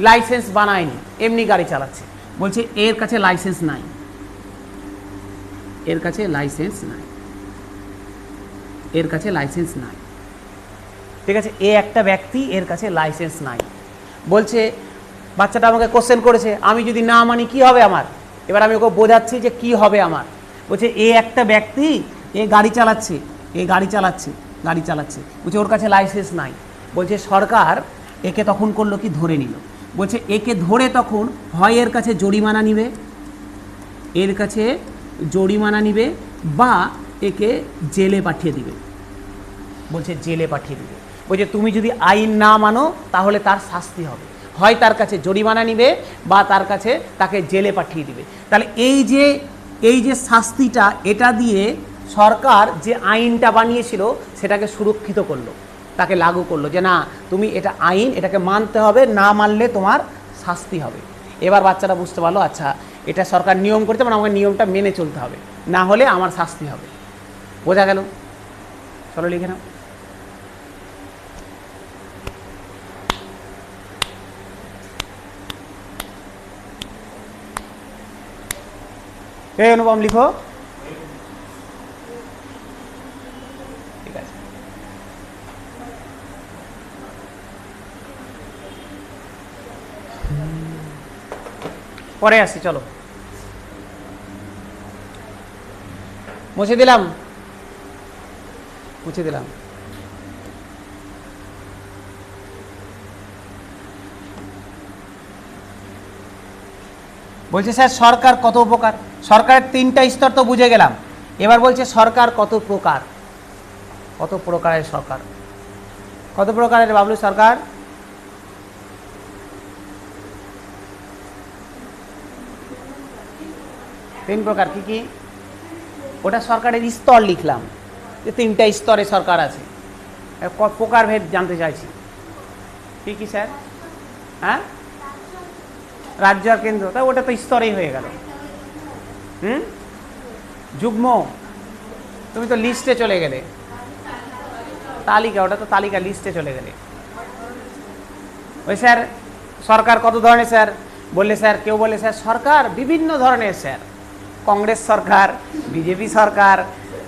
লাইসেন্স বানায়নি, এমনি গাড়ি চালাচ্ছে। বলছে এর কাছে লাইসেন্স নাই, এর কাছে লাইসেন্স নাই, এর কাছে লাইসেন্স নাই। ঠিক আছে, এ একটা ব্যক্তি, এর কাছে লাইসেন্স নাই। বলছে বাচ্চাটা আমাকে কোশ্চেন করেছে, আমি যদি না মানি কি হবে আমার? এবার আমি ওকে বোঝাচ্ছি যে কি হবে আমার। বলছে এ একটা ব্যক্তি, এ গাড়ি চালাচ্ছে, এ গাড়ি চালাচ্ছে, গাড়ি চালাচ্ছে, বলছে ওর কাছে লাইসেন্স নাই। বলছে সরকার একে তখন করলো কি, ধরে নিল। বলছে একে ধরে তখন হয় এর কাছে জরিমানা নিবে, এর কাছে জরিমানা নিবে, বা একে জেলে পাঠিয়ে দিবে। বলছে জেলে পাঠিয়ে দিবে। বলছে তুমি যদি আইন না মানো তাহলে তার শাস্তি হবে, হয় তার কাছে জরিমানা নিবে বা তার কাছে তাকে জেলে পাঠিয়ে দিবে। তাহলে এই যে শাস্তিটা, এটা দিয়ে সরকার যে আইনটা বানিয়েছিল সেটাকে সুরক্ষিত করলো, তাকে লাগু করলো যে না তুমি এটা আইন, এটাকে মানতে হবে, না মানলে তোমার শাস্তি হবে। এবার বাচ্চারা বুঝতে পারলো আচ্ছা এটা সরকার নিয়ম করতে, মানে আমাকে নিয়মটা মেনে চলতে হবে, না হলে আমার শাস্তি হবে। বোঝা গেল? চলো লিখে নাও। এই অনুপম লিখো। ঠিক আছে, পরে আসি, চলো মুছে দিলাম, মুছে দিলাম। বলছে স্যার সরকার কত প্রকার? সরকারের 3টা স্তর তো বুঝে গেলাম। এবার বলছে সরকার কত প্রকার, কত প্রকারের সরকার, কত প্রকারের বাবলু সরকার? 3 প্রকার। কি কি? ওটা সরকারের স্তর লিখলাম, যে 3টা স্তরে সরকার আছে। প্রকার ভেদ জানতে চাইছি। কি কি স্যার? হ্যাঁ, রাজ্য আর কেন্দ্র, তা ওটা তো স্তরেই হয়ে গেল। যুগ্ম, তুমি তো লিস্টে চলে গেলে, তালিকা, ওটা তো তালিকা, লিস্টে চলে গেলে। ওই স্যার সরকার কত ধরনের স্যার? বললে স্যার, কেউ বলে স্যার সরকার বিভিন্ন ধরনের স্যার, কংগ্রেস সরকার, বিজেপি সরকার,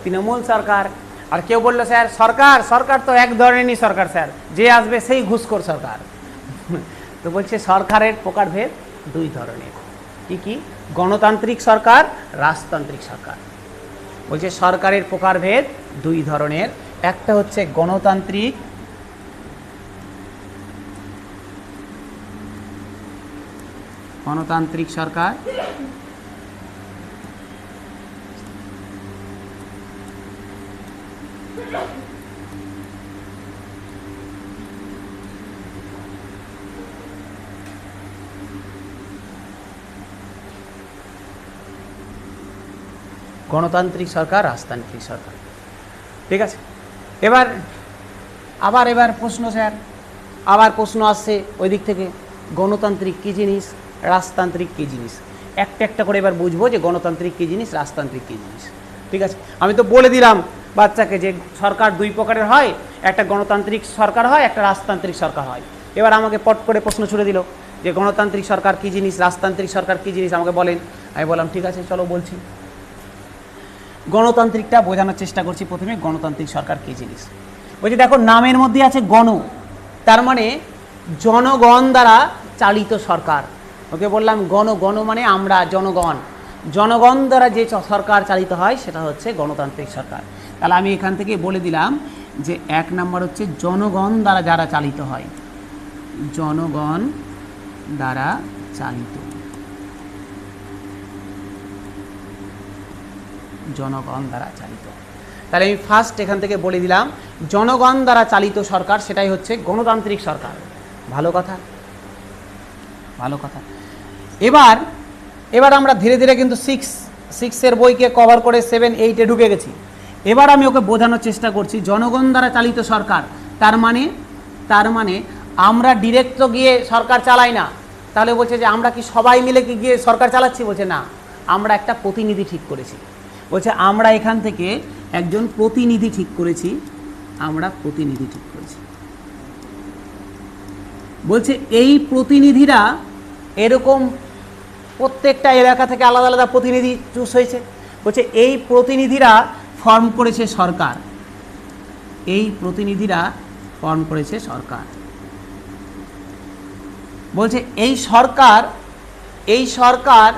তৃণমূল সরকার। আর কেউ বললো স্যার সরকার, সরকার তো এক ধরনেরই সরকার স্যার, যে আসবে সেই ঘুষখোর সরকার। তো বলছে সরকারের প্রকারভেদ 2 ধরনের। কি কি? গণতান্ত্রিক সরকার, রাজতান্ত্রিক সরকার। বলছে সরকারের প্রকারভেদ 2 ধরনের। একটা হচ্ছে গণতান্ত্রিক, গণতান্ত্রিক সরকার, গণতান্ত্রিক সরকার, রাজতান্ত্রিক সরকার। ঠিক আছে, এবার প্রশ্ন স্যার, আবার প্রশ্ন আসছে ওই দিক থেকে, গণতান্ত্রিক কী জিনিস, রাজতান্ত্রিক কী জিনিস। একটা একটা করে এবার বুঝবো যে গণতান্ত্রিক কী জিনিস, রাজতান্ত্রিক কী জিনিস। ঠিক আছে, আমি তো বলে দিলাম বাচ্চাকে যে সরকার 2 প্রকারের হয়, একটা গণতান্ত্রিক সরকার হয়, একটা রাজতান্ত্রিক সরকার হয়। এবার আমাকে পট করে প্রশ্ন ছুড়ে দিল যে গণতান্ত্রিক সরকার কী জিনিস, রাজতান্ত্রিক সরকার কী জিনিস, আমাকে বলেন। আমি বললাম ঠিক আছে চলো বলছি। গণতান্ত্রিকটা বোঝানোর চেষ্টা করছি প্রথমে, গণতান্ত্রিক সরকার কী জিনিস। বলছি দেখো নামের মধ্যে আছে গণ, তার মানে জনগণ দ্বারা চালিত সরকার। ওকে বললাম গণ, গণ মানে আমরা, জনগণ, জনগণ দ্বারা যে সরকার চালিত হয় সেটা হচ্ছে গণতান্ত্রিক সরকার। তাহলে আমি এখান থেকে বলে দিলাম যে 1 নম্বর হচ্ছে জনগণ দ্বারা যারা চালিত হয়, জনগণ দ্বারা চালিত, জনগণ দ্বারা চালিত। তাহলে আমি ফার্স্ট এখান থেকে বলে দিলাম জনগণ দ্বারা চালিত সরকার সেটাই হচ্ছে গণতান্ত্রিক সরকার। ভালো কথা, ভালো কথা। এবার এবার আমরা ধীরে ধীরে কিন্তু সিক্সের বইকে কভার করে 7, 8-এ ঢুকে গেছি। এবার আমি ওকে বোঝানোর চেষ্টা করছি জনগণ দ্বারা চালিত সরকার, তার মানে আমরা ডিরেক্ট তো গিয়ে সরকার চালাই না। তাহলে বলছে যে আমরা কি সবাই মিলে কি গিয়ে সরকার চালাচ্ছি? বলছে না, আমরা একটা প্রতিনিধি ঠিক করেছি। বলছে আমরা এখান থেকে একজন প্রতিনিধি ঠিক করেছি, আমরা প্রতিনিধি ঠিক করেছি। বলছে এই প্রতিনিধিরা এরকম প্রত্যেকটা এলাকা থেকে আলাদা আলাদা প্রতিনিধি চুজ হয়েছে। বলছে এই প্রতিনিধিরা ফর্ম করেছে সরকার, এই প্রতিনিধিরা ফর্ম করেছে সরকার। বলছে এই সরকার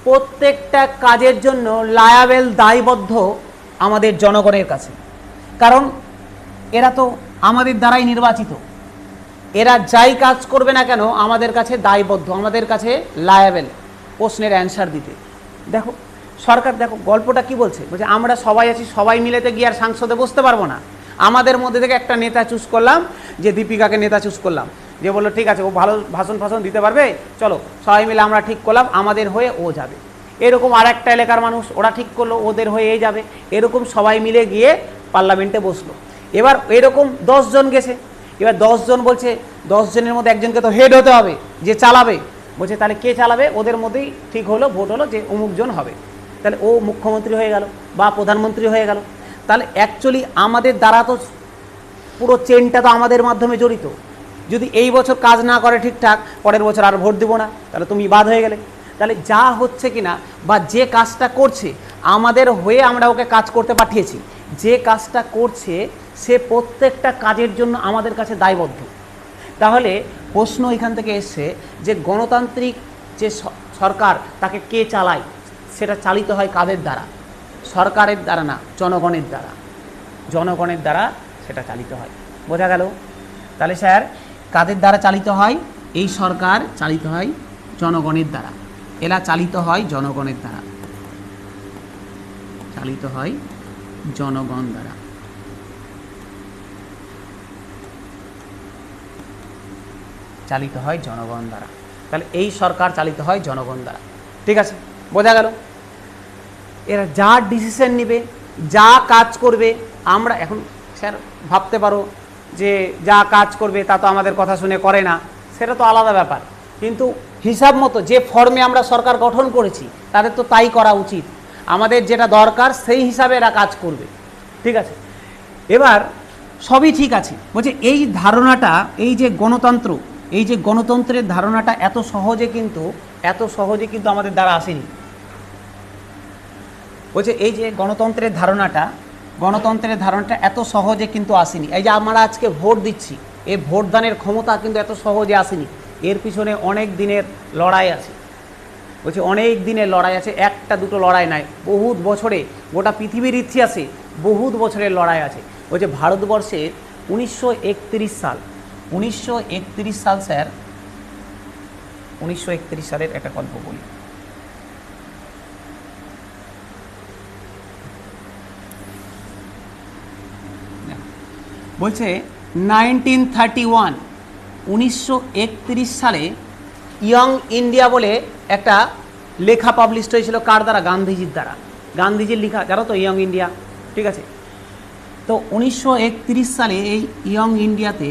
প্রত্যেকটা কাজের জন্য লায়াবেল, দায়বদ্ধ আমাদের জনগণের কাছে। কারণ এরা তো আমাদের দ্বারাই নির্বাচিত, এরা যাই কাজ করবে না কেন আমাদের কাছে দায়বদ্ধ, আমাদের কাছে লায়াবেল প্রশ্নের অ্যান্সার দিতে। দেখো সরকার, দেখো গল্পটা কি বলছে। বলছে আমরা সবাই আছি, সবাই মিলেতে গিয়ে আর সংসদে বসতে পারবো না। আমাদের মধ্যে থেকে একটা নেতা চুজ করলাম, যে দীপিকাকে নেতা চুজ করলাম, যে বললো ঠিক আছে ও ভালো ভাষণ দিতে পারবে, চলো সবাই মিলে আমরা ঠিক করলাম আমাদের হয়ে ও যাবে। এরকম আর একটা এলাকার মানুষ ওরা ঠিক করলো ওদের হয়ে এ যাবে। এরকম সবাই মিলে গিয়ে পার্লামেন্টে বসলো। এবার এরকম 10 জন গেছে। এবার 10 জন বলছে 10 জনের মধ্যে একজনকে তো হেড হতে হবে, যে চালাবে। বলছে তাহলে কে চালাবে? ওদের মধ্যেই ঠিক হলো, ভোট হলো যে অমুক জন হবে। তাহলে ও মুখ্যমন্ত্রী হয়ে গেল বা প্রধানমন্ত্রী হয়ে গেল। তাহলে অ্যাকচুয়ালি আমাদের দ্বারা তো পুরো চেনটা তো আমাদের মাধ্যমে জড়িত। যদি এই বছর কাজ না করে ঠিকঠাক, পরের বছর আর ভোট দেবো না, তাহলে তুমি বাদ হয়ে গেলে। তাহলে যা হচ্ছে কিনা বা যে কাজটা করছে আমাদের হয়ে আমরা ওকে কাজ করতে পাঠিয়েছি, যে কাজটা করছে সে প্রত্যেকটা কাজের জন্য আমাদের কাছে দায়বদ্ধ। তাহলে প্রশ্ন এখান থেকে এসছে যে গণতান্ত্রিক যে সরকার তাকে কে চালায়, সেটা চালিত হয় কাদের দ্বারা? সরকারের দ্বারা না, জনগণের দ্বারা। জনগণের দ্বারা সেটা চালিত হয়। বোঝা গেল? তাহলে স্যার কাদের দ্বারা চালিত হয়? এই সরকার চালিত হয় জনগণের দ্বারা, এরা চালিত হয় জনগণের দ্বারা, চালিত হয় জনগণ দ্বারা। চালিত হয় জনগণ দ্বারা। তাহলে এই সরকার চালিত হয় জনগণ দ্বারা। ঠিক আছে, বোঝা গেল? এরা যা ডিসিশন নেবে, যা কাজ করবে, আমরা এখন স্যার ভাবতে পারো যে যা কাজ করবে তা তো আমাদের কথা শুনে করে না, সেটা তো আলাদা ব্যাপার। কিন্তু হিসাব মতো যে ফর্মে আমরা সরকার গঠন করেছি তাদের তো তাই করা উচিত। আমাদের যেটা দরকার সেই হিসাবে এরা কাজ করবে। ঠিক আছে, এবার সবই ঠিক আছে। বলছে এই ধারণাটা, এই যে গণতন্ত্র, এই যে গণতন্ত্রের ধারণাটা এত সহজে কিন্তু আমাদের দ্বারা আসেনি। বলছে এই যে গণতন্ত্রের ধারণাটা এত সহজে কিন্তু আসেনি। এই যে আমরা আজকে ভোট দিচ্ছি, এই ভোটদানের ক্ষমতা কিন্তু এত সহজে আসেনি। এর পিছনে অনেক দিনের লড়াই আছে। বলছে অনেক দিনের লড়াই আছে, একটা দুটো লড়াই নাই, বহুত বছরে, গোটা পৃথিবীর ইতিহাসে বহুত বছরের লড়াই আছে। বলছে ভারতবর্ষের 1931 সাল, 1931 সাল স্যার, 1931 সালের একটা গল্প বলি। বলছে 1931, 1931 সালে ইয়ং ইন্ডিয়া বলে একটা লেখা পাবলিশ হয়েছিল। কার দ্বারা? গান্ধীজির দ্বারা। গান্ধীজির লেখা, জানো তো, ইয়ং ইন্ডিয়া। ঠিক আছে, তো 1931 সালে এই ইয়ং ইন্ডিয়াতে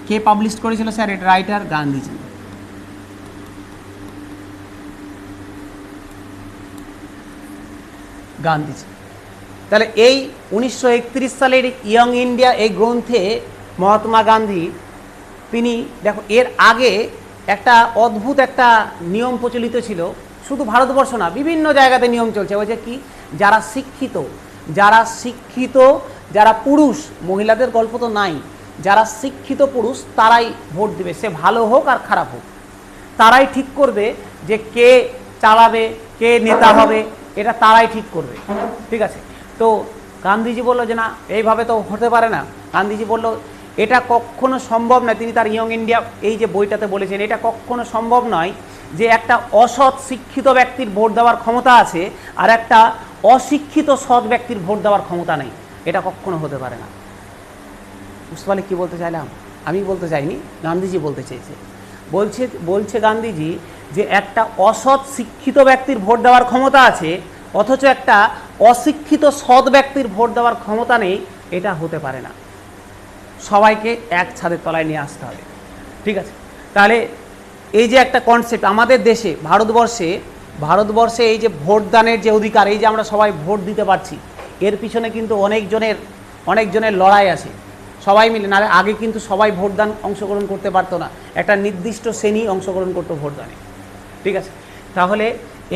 কে পাবলিশ করেছিল স্যার? এটা রাইটার গান্ধীজি। তাহলে এই 1931 সালের ইয়ং ইন্ডিয়া এই গ্রন্থে মহাত্মা গান্ধী, তিনি দেখো এর আগে একটা অদ্ভুত একটা নিয়ম প্রচলিত ছিল, শুধু ভারতবর্ষ না, বিভিন্ন জায়গাতে নিয়ম চলছে। বলছে কি, যারা শিক্ষিত, যারা পুরুষ, মহিলাদের গল্প তো নাই, যারা শিক্ষিত পুরুষ তারাই ভোট দিবে, সে ভালো হোক আর খারাপ হোক, তারাই ঠিক করবে যে কে চালাবে, কে নেতা হবে, এটা তারাই ঠিক করবে। ঠিক আছে, তো গান্ধীজি বললো যে না, এইভাবে তো হতে পারে না। গান্ধীজি বললো এটা কখনো সম্ভব নয়। তিনি তার ইয়ং ইন্ডিয়া এই যে বইটাতে বলেছেন, এটা কখনো সম্ভব নয় যে একটা অসৎ শিক্ষিত ব্যক্তির ভোট দেওয়ার ক্ষমতা আছে আর একটা অশিক্ষিত সৎ ব্যক্তির ভোট দেওয়ার ক্ষমতা নেই, এটা কখনো হতে পারে না। বুঝতে পারলে কী বলতে চাইলাম? আমি বলতে চাইনি, গান্ধীজি বলতে চেয়েছে। বলছে গান্ধীজি যে একটা অসৎ শিক্ষিত ব্যক্তির ভোট দেওয়ার ক্ষমতা আছে, অথচ একটা অশিক্ষিত সৎ ব্যক্তির ভোট দেওয়ার ক্ষমতা নেই, এটা হতে পারে না। সবাইকে এক ছাদের তলায় নিয়ে আসতে হবে। ঠিক আছে, তাহলে এই যে একটা কনসেপ্ট আমাদের দেশে ভারতবর্ষে এই যে ভোটদানের যে অধিকার, এই যে আমরা সবাই ভোট দিতে পারছি, এর পিছনে কিন্তু অনেকজনের লড়াই আছে। সবাই মিলে, না আগে কিন্তু সবাই ভোটদান অংশগ্রহণ করতে পারতো না, একটা নির্দিষ্ট শ্রেণী অংশগ্রহণ করতো ভোটদানে। ঠিক আছে, তাহলে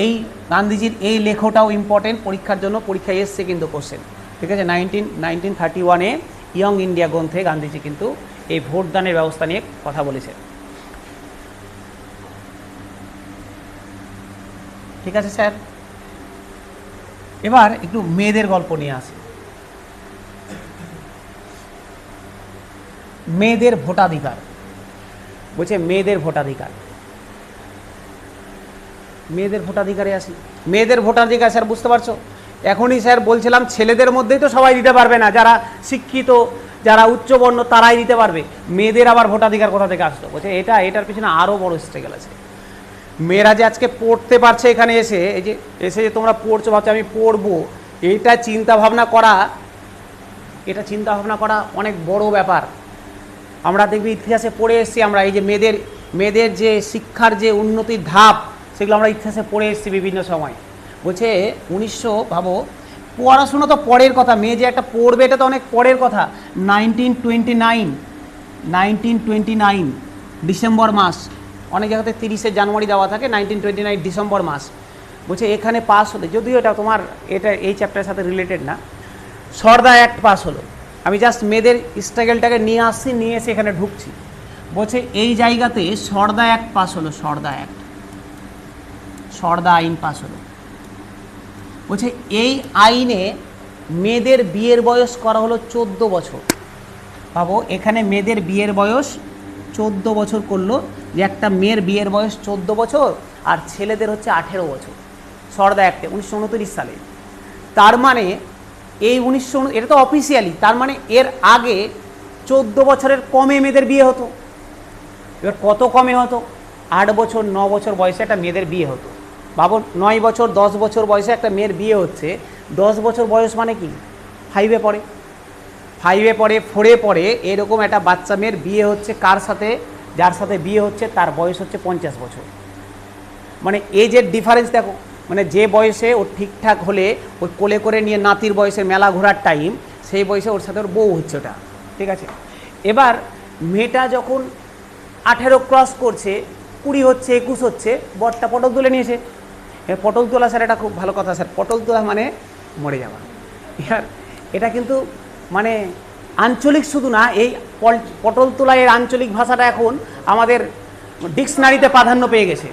এই গান্ধীজির এই লেখটাও ইম্পর্টেন্ট পরীক্ষার জন্য, পরীক্ষায় এসছে কিন্তু কোশ্চেন। ঠিক আছে, 1931-এ ইয়ং ইন্ডিয়া গ্রন্থে গান্ধীজি কিন্তু এই ভোটদানের ব্যবস্থা নিয়ে কথা বলেছেন। ঠিক আছে স্যার, এবার একটু মেয়েদের গল্প নিয়ে আসি। মেয়েদের ভোটাধিকার, বলছে মেয়েদের ভোটাধিকারে আসি। মেয়েদের ভোটাধিকার স্যার বুঝতে পারছো? এখনই স্যার বলছিলাম ছেলেদের মধ্যেই তো সবাই দিতে পারবে না, যারা শিক্ষিত যারা উচ্চবর্ণ তারাই দিতে পারবে, মেয়েদের আবার ভোটাধিকার কোথা থেকে আসলো? বলছে এটার পিছনে আরও বড় স্ট্রাগল আছে। মেয়েরা যে আজকে পড়তে পারছে এখানে এসে, এই যে এসে যে তোমরা পড়ছো, ভাবছো আমি পড়বো, এটা চিন্তা ভাবনা করা অনেক বড় ব্যাপার। আমরা দেখবি ইতিহাসে পড়ে এসেছি, আমরা এই যে মেয়েদের যে শিক্ষার যে উন্নতির ধাপ, সেগুলো আমরা ইতিহাসে পড়ে এসেছি বিভিন্ন সময়। বলছে 1900, ভাবো পড়াশুনো তো পরের কথা, মেয়ে যে একটা পড়বে এটা তো অনেক পরের কথা। 1929 ডিসেম্বর মাস, অনেক জায়গাতে 30শে জানুয়ারি দেওয়া থাকে, 1929 ডিসেম্বর মাস। বলছে এখানে পাস হলে, যদিও এটা এই চ্যাপ্টারের সাথে রিলেটেড না, সর্দা অ্যাক্ট পাস হলো। আমি জাস্ট মেয়েদের স্ট্রাগলটাকে নিয়ে এসে এখানে ঢুকছি। বলছে এই জায়গাতে সর্দা অ্যাক্ট পাস হলো, সর্দা আইন পাস হলো। বলছে এই আইনে মেয়েদের বিয়ের বয়স করা হলো 14 বছর। ভাবো এখানে মেয়েদের বিয়ের বয়স 14 বছর করলো, যে একটা মেয়ের বিয়ের বয়স 14 বছর আর ছেলেদের হচ্ছে 18 বছর, সর্দা অ্যাক্টে 1929 সালে। তার মানে এই এটা তো অফিসিয়ালি, তার মানে এর আগে 14 বছরের কমে মেয়েদের বিয়ে হতো। এবার কত কমে হতো? 8 বছর 9 বছর বয়সে একটা মেয়েদের বিয়ে হতো। ভাবো 9 বছর 10 বছর বয়সে একটা মেয়ের বিয়ে হচ্ছে। 10 বছর বয়স মানে কি? 5-এ পড়ে, 4-এ পড়ে, এরকম একটা বাচ্চা মেয়ের বিয়ে হচ্ছে কার সাথে? যার সাথে বিয়ে হচ্ছে তার বয়স হচ্ছে 50 বছর। মানে এজের ডিফারেন্স দেখো, মানে যে বয়সে ওর ঠিকঠাক হলে ওই কোলে করে নিয়ে নাতির বয়সে মেলা ঘোরার টাইম, সেই বয়সে ওর সাথে ওর বউ হচ্ছে ওটা। ঠিক আছে, এবার মেয়েটা যখন 18 ক্রস করছে, 20 হচ্ছে, 21 হচ্ছে, বরটা পটল তুলে নিয়েছে। পটল তোলা স্যার এটা খুব ভালো কথা স্যার, পটল তোলা মানে মরে যাওয়া। এবার এটা কিন্তু মানে আঞ্চলিক শুধু না, এই পটল তোলা এর আঞ্চলিক ভাষাটা এখন আমাদের ডিকশনারিতে প্রাধান্য পেয়ে গেছে।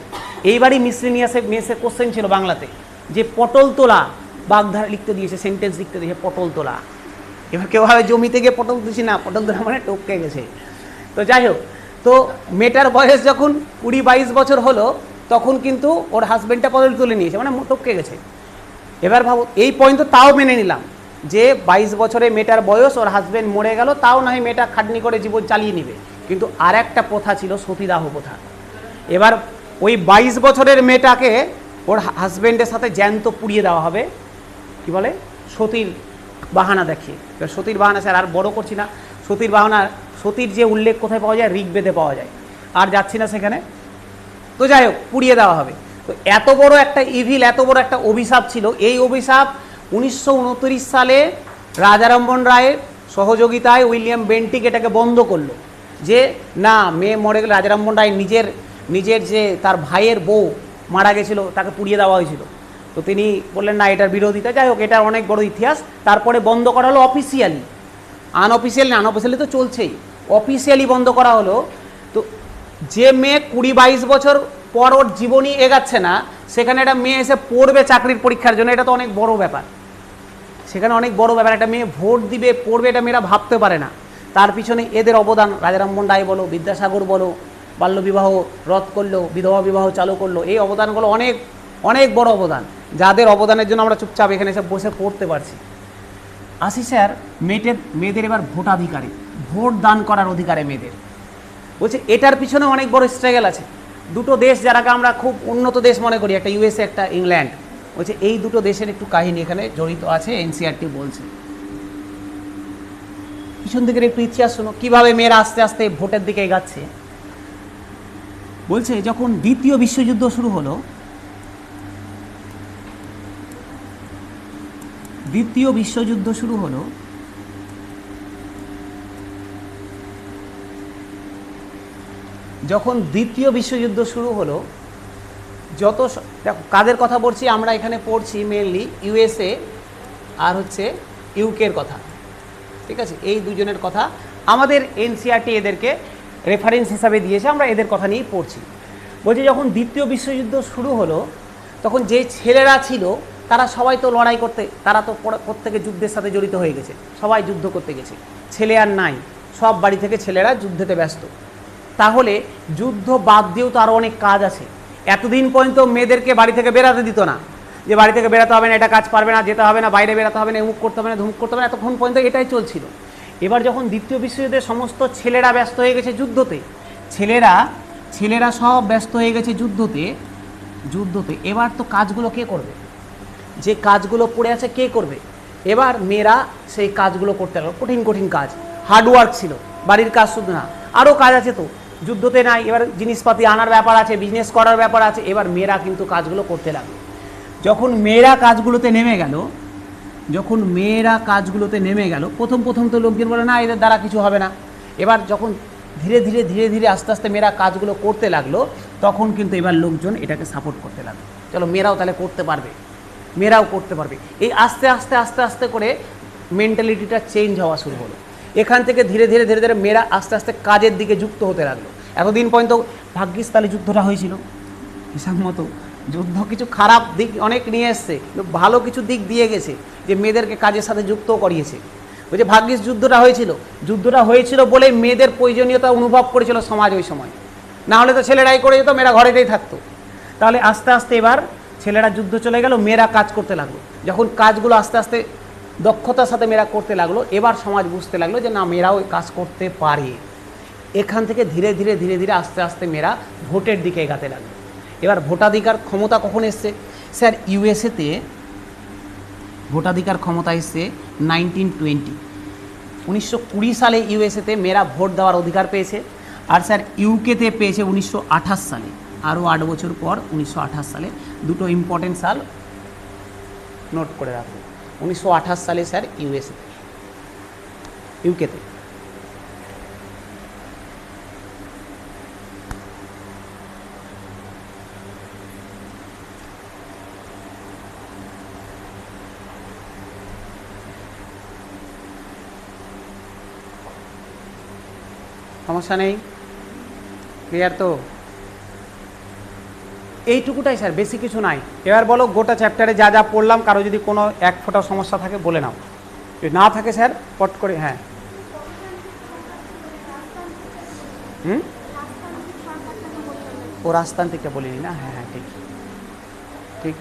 এইবারই মিসলেনিয়াসে কোশ্চেন ছিল বাংলাতে, যে পটল তোলা বাগধারা লিখতে দিয়েছে, সেন্টেন্স লিখতে দিয়েছে পটল তোলা। এবার কেউ ভাবে জমিতে গিয়ে পটল তুলছি, না, পটল তোলা মানে টপকে গেছে। তো যাই হোক, তো মেয়েটার বয়স যখন 20-22 বছর হলো, তখন কিন্তু ওর হাজব্যান্ডটা পটল তুলে নিয়েছে, মানে টপকে গেছে। এবার ভাবো এই পয়েন্ট তো তাও মেনে নিলাম যে 22 বছরে মেয়েটার বয়স, ওর হাজব্যান্ড মরে গেল, তাও নয় মেয়েটা খাটনি করে জীবন চালিয়ে নেবে। কিন্তু আর একটা প্রথা ছিল, সতীদাহ প্রথা। এবার ওই 22 বছরের মেয়েটাকে ওর হাজব্যান্ডের সাথে জ্যান্ত পুড়িয়ে দেওয়া হবে, কি বলে, সতীর বাহানা দেখিয়ে। এবার সতীর বাহানা স্যার আর বড় করছি না, সতীর যে উল্লেখ কোথায় পাওয়া যায়? ঋগ্বেদে পাওয়া যায়, আর যাচ্ছি না সেখানে। তো যাই হোক, পুড়িয়ে দেওয়া হবে। তো এত বড় একটা ইভিল, এত বড় একটা অভিশাপ ছিল। এই অভিশাপ 1929 সালে রাজারামমোহন রায়ের সহযোগিতায় উইলিয়াম বেন্টিক এটাকে বন্ধ করলো, যে না, মেয়ে মরে গেলে, রাজারামমোহন রায় নিজের যে তার ভাইয়ের বউ মারা গেছিল তাকে পুড়িয়ে দেওয়া হয়েছিল, তো তিনি বললেন না, এটার বিরোধিতা। যাই হোক, এটার অনেক বড় ইতিহাস। তারপরে বন্ধ করা হলো অফিসিয়ালি, আনঅফিসিয়ালি তো চলছেই, অফিসিয়ালি বন্ধ করা হলো। তো যে মেয়ে 20-22 বছর পর ওর জীবনই এগাচ্ছে না, সেখানে একটা মেয়ে এসে পড়বে চাকরির পরীক্ষার জন্য, এটা তো অনেক বড় ব্যাপার। সেখানে অনেক বড় ব্যাপার, একটা মেয়ে ভোট দিবে, পড়বে, এটা মেয়েরা ভাবতে পারে না। তার পিছনে এদের অবদান, রাজারামমোহন রায় বলো, বিদ্যাসাগর বলো, বাল্যবিবাহ রদ করলো, বিধবা বিবাহ চালু করলো। এই অবদানগুলো অনেক অনেক বড় অবদান, যাদের অবদানের জন্য আমরা চুপচাপ এখানে এসে বসে পড়তে পারছি। আসি স্যার মেয়েদের এবার ভোটাধিকারে, ভোট দান করার অধিকারে মেয়েদের। বলছে এটার পিছনে অনেক বড় স্ট্রাগল আছে। দুটো দেশ যারাকে আমরা খুব উন্নত দেশ মনে করি, একটা ইউএসএ একটা ইংল্যান্ড, বলছে এই দুটো দেশের একটু কাহিনী এখানে জড়িত আছে, এনসিইআরটি বলছে। পিছন দিকের একটু ইতিহাস শোনো, কীভাবে মেয়েরা আস্তে আস্তে ভোটের দিকে এগাচ্ছে। বলছে যখন দ্বিতীয় বিশ্বযুদ্ধ শুরু হলো, দ্বিতীয় বিশ্বযুদ্ধ শুরু হলো, যখন দ্বিতীয় বিশ্বযুদ্ধ শুরু হলো, যত কাদের কথা বলছি আমরা এখানে পড়ছি মেনলি ইউএসএ আর হচ্ছে ইউকের কথা, ঠিক আছে? এই দুজনের কথা আমাদের এনসিইআরটি এদেরকে রেফারেন্স হিসাবে দিয়েছে, আমরা এদের কথা নিয়েই পড়ছি। বলছি যখন দ্বিতীয় বিশ্বযুদ্ধ শুরু হলো, তখন যে ছেলেরা ছিল তারা সবাই তো লড়াই করতে, তারা তো প্রত্যেকে যুদ্ধের সাথে জড়িত হয়ে গেছে, সবাই যুদ্ধ করতে গেছে, ছেলে আর নাই, সব বাড়ি থেকে ছেলেরা যুদ্ধেতে ব্যস্ত। তাহলে যুদ্ধ বাদ দিয়েও তো আরও অনেক কাজ আছে। এতদিন পর্যন্ত মেয়েদেরকে বাড়ি থেকে বেরাতে দিত না, যে বাড়ি থেকে বেরাতে হবে না, এটা কাজ পারবে না, যেতে হবে না, বাইরে বেরাতে হবে না, এমুক করতে হবে না, ধুমুক করতে হবে না, এতক্ষণ পর্যন্ত এটাই চলছিল। এবার যখন দ্বিতীয় বিশ্বযুদ্ধে সমস্ত ছেলেরা ব্যস্ত হয়ে গেছে যুদ্ধতে, ছেলেরা সব ব্যস্ত হয়ে গেছে যুদ্ধতে, এবার তো কাজগুলো কে করবে? যে কাজগুলো পড়ে আছে কে করবে? এবার মেয়েরা সেই কাজগুলো করতে লাগলো, কঠিন কঠিন কাজ, হার্ডওয়ার্ক ছিল, বাড়ির কাজ শুধু না, আরও কাজ আছে তো, যুদ্ধতে নাই, এবার জিনিসপাতি আনার ব্যাপার আছে, বিজনেস করার ব্যাপার আছে। এবার মেয়েরা কিন্তু কাজগুলো করতে লাগলো। যখন মেয়েরা কাজগুলোতে নেমে গেল, প্রথম তো লোকজন বলে না এদের দ্বারা কিছু হবে না। এবার যখন ধীরে ধীরে আস্তে আস্তে মেয়েরা কাজগুলো করতে লাগলো, তখন কিন্তু এবার লোকজন এটাকে সাপোর্ট করতে লাগলো, চলো মেয়েরাও তাহলে করতে পারবে, মেয়েরাও করতে পারবে। এই আস্তে আস্তে করে মেন্টালিটিটা চেঞ্জ হওয়া শুরু হলো। এখান থেকে ধীরে ধীরে মেয়েরা আস্তে আস্তে কাজের দিকে যুক্ত হতে লাগলো। এতদিন পর্যন্ত ভাগ্যিস তাহলে যুদ্ধটা হয়েছিল, হিসাব মতো যুদ্ধ কিছু খারাপ দিক অনেক নিয়ে এসছে, ভালো কিছু দিক দিয়ে গেছে, যে মেয়েদেরকে কাজের সাথে যুক্ত করিয়েছে। ওই যে ভাগ্যিস যুদ্ধটা হয়েছিল বলে মেয়েদের প্রয়োজনীয়তা অনুভব করেছিল সমাজ ওই সময়, না হলে তো ছেলেরাই করে যেত, মেয়েরা ঘরেতেই থাকতো। তাহলে আস্তে আস্তে এবার ছেলেরা যুদ্ধ চলে গেল, মেয়েরা কাজ করতে লাগলো। যখন কাজগুলো আস্তে আস্তে দক্ষতার সাথে মেয়েরা করতে লাগলো, এবার সমাজ বুঝতে লাগলো যে না মেয়েরাও কাজ করতে পারে। এখান থেকে ধীরে ধীরে আস্তে আস্তে মেয়েরা ভোটের দিকে এগাতে লাগলো। এবার ভোটাধিকার ক্ষমতা কখন এসছে স্যার? ইউএসএতে ভোটাধিকার ক্ষমতা এসছে 1920 সালে ইউএসএতে মেয়েরা ভোট দেওয়ার অধিকার পেয়েছে। আর স্যার ইউকেতে পেয়েছে 1928 সালে, আরও 8 বছর পর 1928 সালে। দুটো ইম্পর্টেন্ট সাল নোট করে রাখুন। 1928 সালে স্যার ইউকেতে। সমস্যা নেই, ক্লিয়ার তো? এইটুকুটাই স্যার, বেশি কিছু নাই। এবার বলো গোটা চ্যাপ্টারে যা যা পড়লাম, কারো যদি কোনো এক ফোঁটা সমস্যা থাকে বলে নাও, যদি না থাকে স্যার পট করে। হ্যাঁ ও রাজতান্ত্রিকটা বলিনি না? হ্যাঁ ঠিক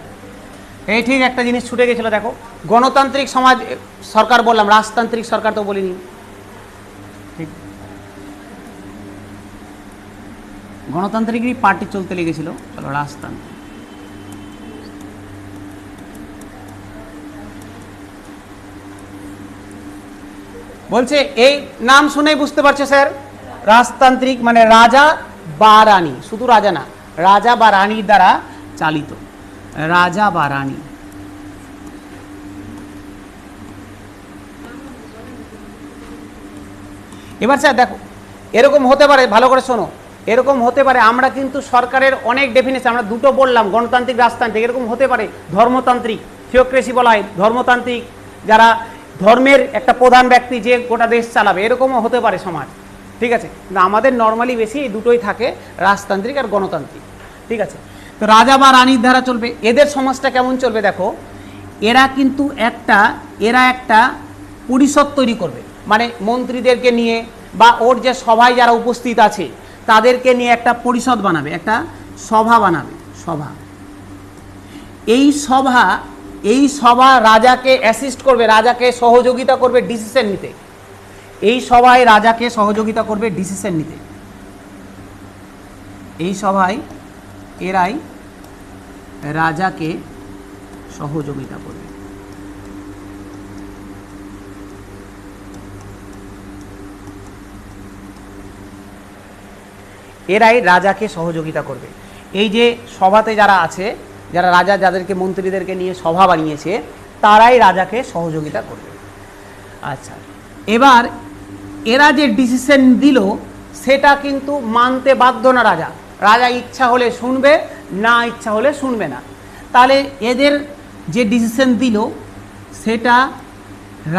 ঠিক একটা জিনিস ছুটে গেছিলো, দেখো গণতান্ত্রিক সমাজ সরকার বললাম, রাজতান্ত্রিক সরকার তো বলিনি। ঠিক, গণতান্ত্রিকই পার্টি চলতে লেগেছিল, চলো রাজতান্ত্রিক। বলছে এই নাম শুনেই বুঝতে পারছো স্যার, রাজতান্ত্রিক মানে রাজা বা রানী, শুধু রাজা না, রাজা বা রানীর দ্বারা চালিত, রাজা বা রানী। এবার স্যার দেখো এরকম হতে পারে, ভালো করে শোনো, এরকম হতে পারে আমরা কিন্তু সরকারের অনেক ডেফিনেশন, আমরা দুটো বললাম, গণতান্ত্রিক রাজতান্ত্রিক। এরকম হতে পারে ধর্মতান্ত্রিক, থিওক্রেসি বলা হয়, ধর্মতান্ত্রিক যারা ধর্মের একটা প্রধান ব্যক্তি যে গোটা দেশ চালাবে, এরকমও হতে পারে সমাজ, ঠিক আছে? কিন্তু আমাদের নর্মালি বেশি এই দুটোই থাকে, রাজতান্ত্রিক আর গণতান্ত্রিক, ঠিক আছে? তো রাজা বা রানীর দ্বারা চলবে। এদের সমাজটা কেমন চলবে দেখো, এরা কিন্তু একটা পরিষদ তৈরি করবে, মানে মন্ত্রীদেরকে নিয়ে বা ওর যে সভায় যারা উপস্থিত আছে তাদেরকে নিয়ে একটা পরিষদ বানাবে, একটা সভা বানাবে, সভা। এই সভা রাজাকে অ্যাসিস্ট করবে, রাজাকে সহযোগিতা করবে ডিসিশন নিতে। এই সভায় রাজাকে সহযোগিতা করবে ডিসিশন নিতে। এই সভায় এরাই রাজাকে সহযোগিতা করবে। এরাই রাজাকে সহযোগিতা করবে। এই যে সভাতে যারা আছে, যারা রাজা যাদেরকে মন্ত্রীদেরকে নিয়ে সভা বানিয়েছে, তারাই রাজাকে সহযোগিতা করবে। আচ্ছা, এবার এরা যে ডিসিশন দিল সেটা কিন্তু মানতে বাধ্য না রাজা। রাজা ইচ্ছা হলে শুনবে, না ইচ্ছা হলে শুনবে না। তাহলে এদের যে ডিসিশন দিল সেটা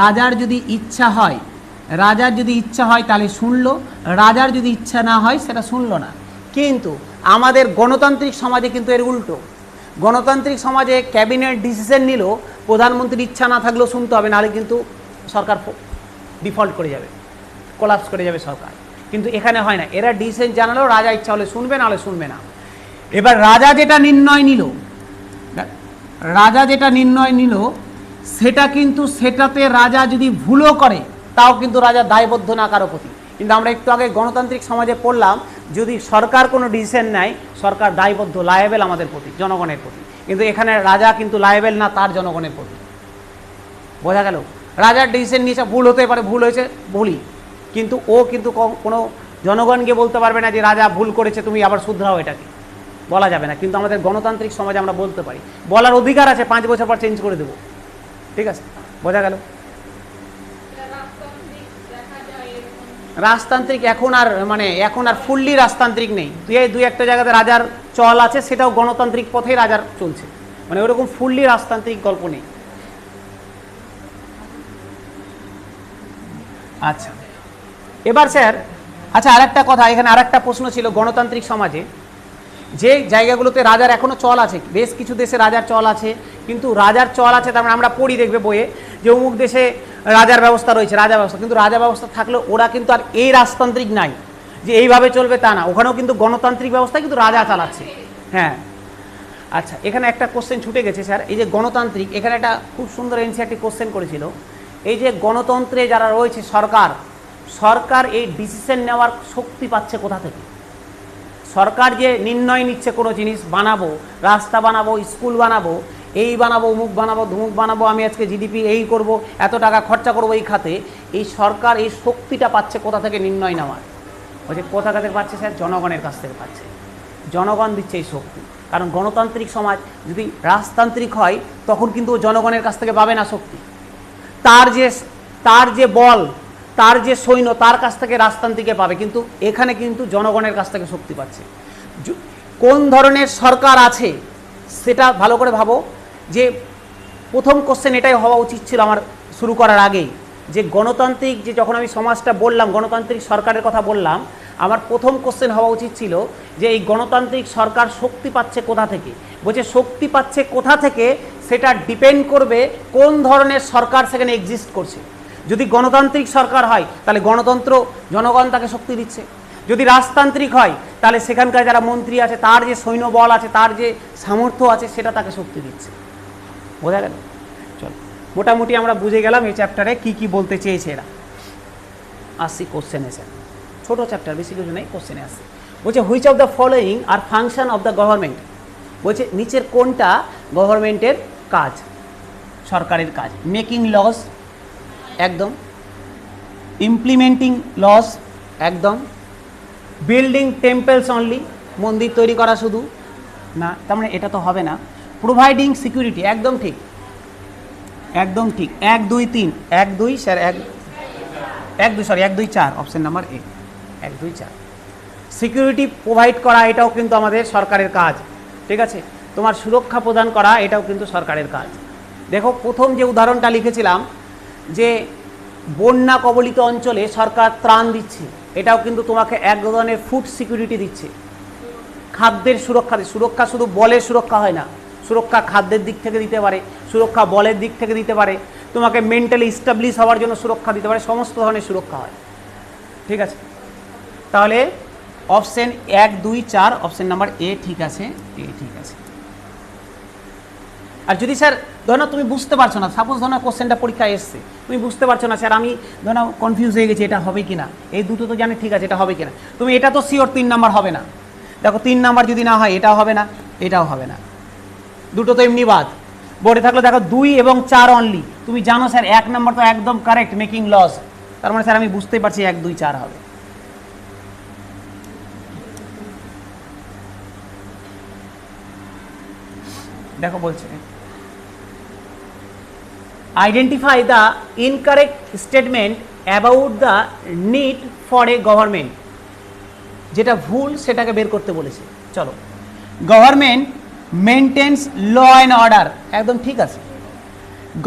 রাজার যদি ইচ্ছা হয়, রাজার যদি ইচ্ছা হয় তাহলে শুনলো, রাজার যদি ইচ্ছা না হয় সেটা শুনলো না। কিন্তু আমাদের গণতান্ত্রিক সমাজে কিন্তু এর উল্টো। গণতান্ত্রিক সমাজে ক্যাবিনেট ডিসিশন নিল, প্রধানমন্ত্রীর ইচ্ছা না থাকলেও শুনতে হবে, নাহলে কিন্তু সরকার ডিফল্ট করে যাবে, কোলাপস করে যাবে সরকার। কিন্তু এখানে হয় না, এরা ডিসিশন জানালো, রাজা ইচ্ছা হলে শুনবে, নাহলে শুনবে না। এবার রাজা যেটা নির্ণয় নিল সেটা কিন্তু সেটাতে রাজা যদি ভুলও করে তাও কিন্তু রাজা দায়বদ্ধ না কারো প্রতি। কিন্তু আমরা একটু আগে গণতান্ত্রিক সমাজে পড়লাম, যদি সরকার কোনো ডিসিশন নেয় সরকার দায়বদ্ধ, লায়েবেল আমাদের প্রতি, জনগণের প্রতি। কিন্তু এখানে রাজা কিন্তু লায়েবেল না তার জনগণের প্রতি। বোঝা গেল? রাজার ডিসিশন নিয়েছে, ভুল হতে পারে, ভুল হয়েছে ভুলই, কিন্তু ও কিন্তু কোনো জনগণকে বলতে পারবে না যে রাজা ভুল করেছে, তুমি আবার শুধরাও, এটাকে বলা যাবে না। কিন্তু আমাদের গণতান্ত্রিক সমাজে আমরা বলতে পারি, বলার অধিকার আছে, 5 বছর পর চেঞ্জ করে দেবো। ঠিক আছে, বোঝা গেল? রাজতান্ত্রিক এখন আর ফুললি রাজতান্ত্রিক নেই। দুই একটা জায়গাতে রাজার চল আছে, সেটাও গণতান্ত্রিক পথেই রাজার চলছে, মানে ওরকম ফুললি রাজতান্ত্রিক গল্প নেই। আচ্ছা, এবার স্যার, আচ্ছা আরেকটা কথা, এখানে আরেকটা প্রশ্ন ছিল, গণতান্ত্রিক সমাজে যে জায়গাগুলোতে রাজার এখনো চল আছে, বেশ কিছু দেশে রাজার চল আছে, কিন্তু রাজার চল আছে তার মানে আমরা পড়ি, দেখবে বইয়ে যে অমুক দেশে রাজার ব্যবস্থা রয়েছে, রাজা ব্যবস্থা, কিন্তু রাজা ব্যবস্থা থাকলেও ওরা কিন্তু আর এই রাজতান্ত্রিক নাই যে এইভাবে চলবে তা না, ওখানেও কিন্তু গণতান্ত্রিক ব্যবস্থা, কিন্তু রাজা চালাচ্ছে। হ্যাঁ, আচ্ছা, এখানে একটা কোশ্চেন ছুটে গেছে স্যার, এই যে গণতান্ত্রিক, এখানে একটা খুব সুন্দর এনসিআরটি কোশ্চেন করেছিল, এই যে গণতন্ত্রে যারা রয়েছে সরকার এই ডিসিশন নেওয়ার শক্তি পাচ্ছে কোথা থেকে? সরকার যে নির্ণয় নিচ্ছে কোনো জিনিস বানাবো, রাস্তা বানাবো, স্কুল বানাবো, এই বানাবো, অমুক বানাবো, ধুমুক বানাবো, আমি আজকে জিডিপি এই করব, এত টাকা খরচা করবো এই খাতে, এই সরকার এই শক্তিটা পাচ্ছে কোথা থেকে নির্ণয় নেওয়ার? বলছে কোথা থেকে পাচ্ছে স্যার? জনগণের কাছ থেকে পাচ্ছে। জনগণ দিচ্ছে এই শক্তি। কারণ গণতান্ত্রিক সমাজ যদি রাজতান্ত্রিক হয় তখন কিন্তু জনগণের কাছ থেকে পাবে না শক্তি। তার যে বল, তার যে সৈন্য, তার কাছ থেকে রাজতান্ত্রিকে পাবে, কিন্তু এখানে কিন্তু জনগণের কাছ থেকে শক্তি পাচ্ছে। কোন ধরনের সরকার আছে সেটা ভালো করে ভাবো। যে প্রথম কোশ্চেন এটাই হওয়া উচিত ছিল আমার শুরু করার আগেই, যে গণতান্ত্রিক, যে যখন আমি সমাজটা বললাম, গণতান্ত্রিক সরকারের কথা বললাম, আমার প্রথম কোশ্চেন হওয়া উচিত ছিল যে এই গণতান্ত্রিক সরকার শক্তি পাচ্ছে কোথা থেকে। বলছে শক্তি পাচ্ছে কোথা থেকে, সেটা ডিপেন্ড করবে কোন ধরনের সরকার সেখানে এক্সিস্ট করছে। যদি গণতান্ত্রিক সরকার হয় তাহলে গণতন্ত্র, জনগণ তাকে শক্তি দিচ্ছে। যদি রাজতান্ত্রিক হয় তাহলে সেখানকার যারা মন্ত্রী আছে, তার যে সৈন্যবল আছে, তার যে সামর্থ্য আছে, সেটা তাকে শক্তি দিচ্ছে। বোঝা গেল? চল, মোটামুটি আমরা বুঝে গেলাম এই চ্যাপ্টারে কি কি বলতে চেয়েছে এরা। আসছি কোশ্চেনে স্যার, ছোটো চ্যাপ্টার, বেশি কিছু নেই, কোশ্চেনে আসছে। বলছে which of the following R function of the government. বলছে নিচের কোনটা গভর্নমেন্টের কাজ, সরকারের কাজ? মেকিং লস, একদম। ইমপ্লিমেন্টিং লস, একদম। বিল্ডিং টেম্পলস অনলি, মন্দির তৈরি করা শুধু না, তার মানে এটা তো হবে না। প্রোভাইডিং সিকিউরিটি, একদম ঠিক, একদম ঠিক। 1 2 3, 1 2 sir, 1 2 sorry 1 2 4, option number A, 1 2 4। Security provide করা, এটাও কিন্তু আমাদের সরকারের কাজ। ঠিক আছে, তোমার সুরক্ষা প্রদান করা, এটাও কিন্তু সরকারের কাজ। দেখো প্রথম যে উদাহরণটা লিখেছিলাম, যে বন্যা কবলিত অঞ্চলে সরকার ত্রাণ দিচ্ছে, এটাও কিন্তু তোমাকে এক ধরনের ফুড সিকিউরিটি দিচ্ছে, খাদ্যের সুরক্ষা। সুরক্ষা শুধু বলের সুরক্ষা হয় না, সুরক্ষা খাদ্যের দিক থেকে দিতে পারে, সুরক্ষা বলের দিক থেকে দিতে পারে, তোমাকে মেন্টালি ইস্টাবলিশ হওয়ার জন্য সুরক্ষা দিতে পারে, সমস্ত ধরনের সুরক্ষা হয়। ঠিক আছে, তাহলে অপশন 1 2 4 অপশন নাম্বার এ ঠিক আছে, এ ঠিক আছে। আর যদি স্যার ধরো তুমি বুঝতে পারছো না, সাপোজ ধরো কোশ্চেনটা পরীক্ষায় এসছে, তুমি বুঝতে পারছো না স্যার আমি ধরো কনফিউজ হয়ে গেছি এটা হবে কিনা, এই দুটো তো জানি ঠিক আছে এটা হবে কিনা, তুমি এটা তো শিওর 3 নাম্বার হবে না। দেখো 3 নাম্বার যদি না হয় এটাও হবে না, এটাও হবে না, দুটো তো এমনি বাদ। বোর্ডে থাকলে দেখো 2 এবং 4 অনলি, তুমি জানো স্যার 1 নাম্বার তো একদম কারেক্ট, মেকিং লস, তার মানে স্যার আমি বুঝতেই পারছি 1 2 4 হবে। দেখো বলছে identify the incorrect statement about the need for a government, যেটা ভুল সেটাকে বের করতে বলেছে। চলো, government maintains law and order, একদম ঠিক আছে।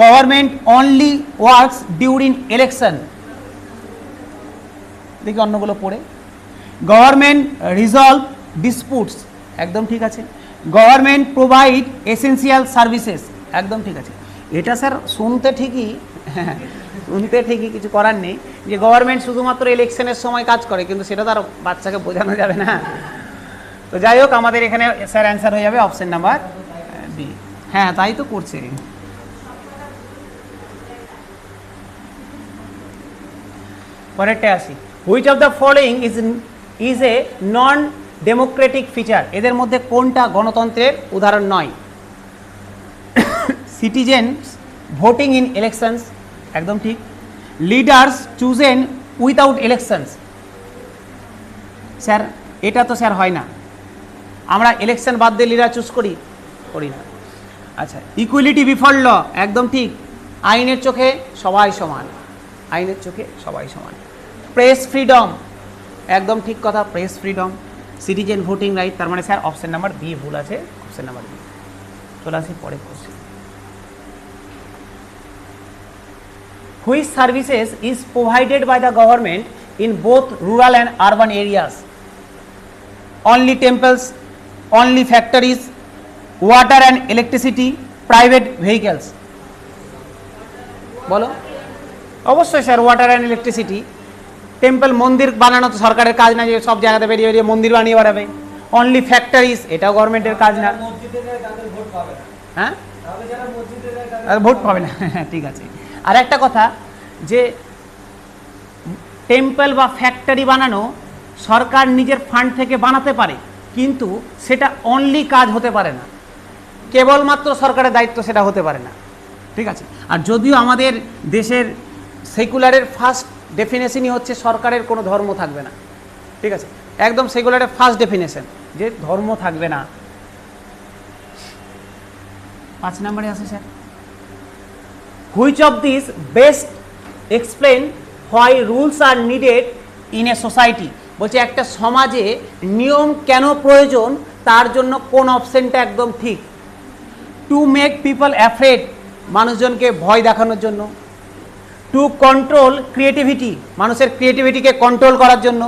Government only works during election, দেখি অন্যগুলো পড়ে। গভর্নমেন্ট রিজলভ ডিসপুটস, একদম ঠিক আছে। গভর্নমেন্ট প্রোভাইড এসেন্সিয়াল সার্ভিসেস, একদম ঠিক আছে। এটা স্যার শুনতে ঠিকই, শুনতে ঠিকই, কিছু করার নেই যে গভর্নমেন্ট শুধুমাত্র ইলেকশনের সময় কাজ করে, কিন্তু সেটা তো আর বাচ্চাকে বোঝানো যাবে না। তো যাই হোক, আমাদের এখানে স্যার অ্যান্সার হয়ে যাবে অপশন নাম্বার বি। হ্যাঁ তাই তো করছে। পরেরটা আসি, which of the following is a non Democratic feature, এদের মধ্যে কোনটা গণতন্ত্রের উদাহরণ নয়? সিটিজেন্স ভোটিং ইন ইলেকশনস, একদম ঠিক। Leaders chosen without elections, sir এটা তো স্যার হয় না, আমরা ইলেকশন বাদ দিয়ে লিডার চুজ করি, করি না। আচ্ছা, ইকুয়ালিটি বিফোর ল, একদম ঠিক, আইনের চোখে সবাই সমান, আইনের চোখে সবাই সমান। প্রেস ফ্রিডম, একদম ঠিক কথা, press freedom. Citizen voting right, তার মানে স্যার অপশন নাম্বার বি ভুল আছে, অপশন নাম্বার বি। চলে আসি পরে question. Which services is provided by the government in both rural and urban areas? Only temples, only factories, water and electricity, private vehicles? বলো। অবশ্যই sir water and electricity. Temple, মন্দির বানানো তো সরকারের কাজ না যে সব জায়গাতে বেরিয়ে বেরিয়ে মন্দির বানিয়ে বাড়াবে। অনলি ফ্যাক্টরিজ, এটাও গভর্নমেন্টের কাজ না। হ্যাঁ, ভোট পাবে না, ঠিক আছে। আর একটা কথা, যে টেম্পল বা ফ্যাক্টরি বানানো সরকার নিজের ফান্ড থেকে বানাতে পারে, কিন্তু সেটা অনলি কাজ হতে পারে না, কেবলমাত্র সরকারের দায়িত্ব সেটা হতে পারে না, ঠিক আছে। আর যদিও আমাদের দেশের সেকুলারের ফার্স্ট ডেফিনেশনই হচ্ছে সরকারের কোনো ধর্ম থাকবে না, ঠিক আছে, একদম সেকুলারের ফার্স্ট ডেফিনেশন যে ধর্ম থাকবে না। 5 নম্বরে আছে sir, which of this best explain why rules are needed in a society? বলছে একটা সমাজে নিয়ম কেন প্রয়োজন, তার জন্য কোন অপশনটা একদম ঠিক? টু মেক পিপল অ্যাফ্রেড, মানুষজনকে ভয় দেখানোর জন্য। টু কন্ট্রোল ক্রিয়েটিভিটি, মানুষের ক্রিয়েটিভিটিকে কন্ট্রোল করার জন্য।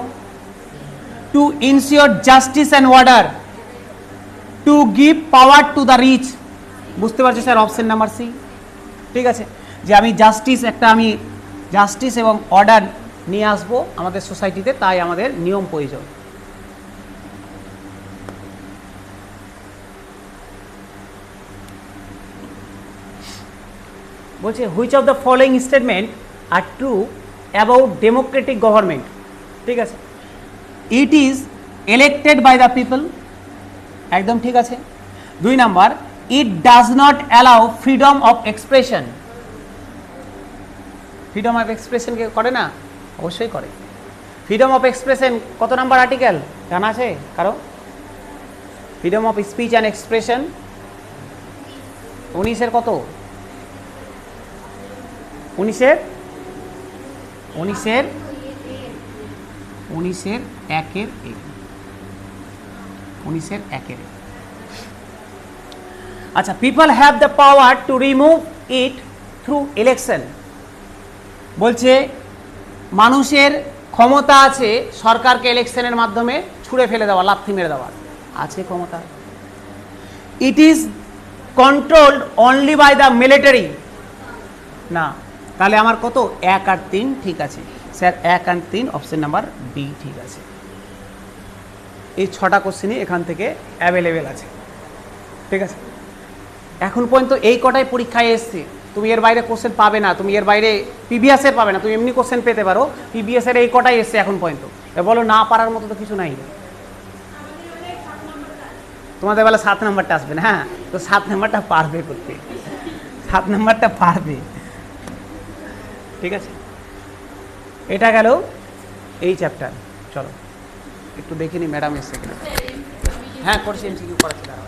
To ensure justice and order, to give power to the rich. বুঝতে পারছি স্যার অপশন নাম্বার সি, ঠিক আছে, যে আমি জাস্টিস এবং অর্ডার নিয়ে আসবো আমাদের সোসাইটিতে, তাই আমাদের নিয়ম প্রয়োজন। বলছে which of the following statement are true about democratic government? ঠিক আছে, it is elected by the people, একদম ঠিক আছে। 2 number, it does not allow freedom of expression. Freedom of এক্সপ্রেশনকে করে না? অবশ্যই করে। ফ্রিডম অফ এক্সপ্রেশন কত নাম্বার আর্টিকেল জানা আছে কারো? Freedom of speech and expression 19-এর কত? 19-এর 1-এর 1-এর 1-এর। আচ্ছা, people have the power to remove it through election. বলছে মানুষের ক্ষমতা আছে সরকারকে ইলেকশনের মাধ্যমে ছুঁড়ে ফেলে দেওয়া, লাথি মেরে দেওয়ার আছে ক্ষমতা। It is controlled only by the military, না। তাহলে আমার কত? 1 আর 3 ঠিক আছে স্যার, 1 আর 3 অপশন নাম্বার বি ঠিক আছে। এই 6টা কোশ্চেনই এখান থেকে অ্যাভেলেবেল আছে, ঠিক আছে। এখন পর্যন্ত এই কটাই পরীক্ষায় এসছে, তুমি এর বাইরে কোশ্চেন পাবে না, তুমি এর বাইরে পিবিএস এর পাবে না, তুমি এমনি কোশ্চেন পেতে পারো, পিবিএস এর এই কটাই এসছে এখন পর্যন্ত। বলো না পারার মতো তো কিছু নাই, তোমাদের বেলা 7 নাম্বারটা আসবে না, হ্যাঁ তো 7 নাম্বারটা পারবে করতে, 7 নাম্বারটা পারবে, ঠিক আছে। এটা গেল এই চ্যাপ্টার। চলো একটু দেখে নি ম্যাডাম এসছে কিনা। হ্যাঁ করছি, এমসিকিউ করাচ্ছি, দাঁড়াও।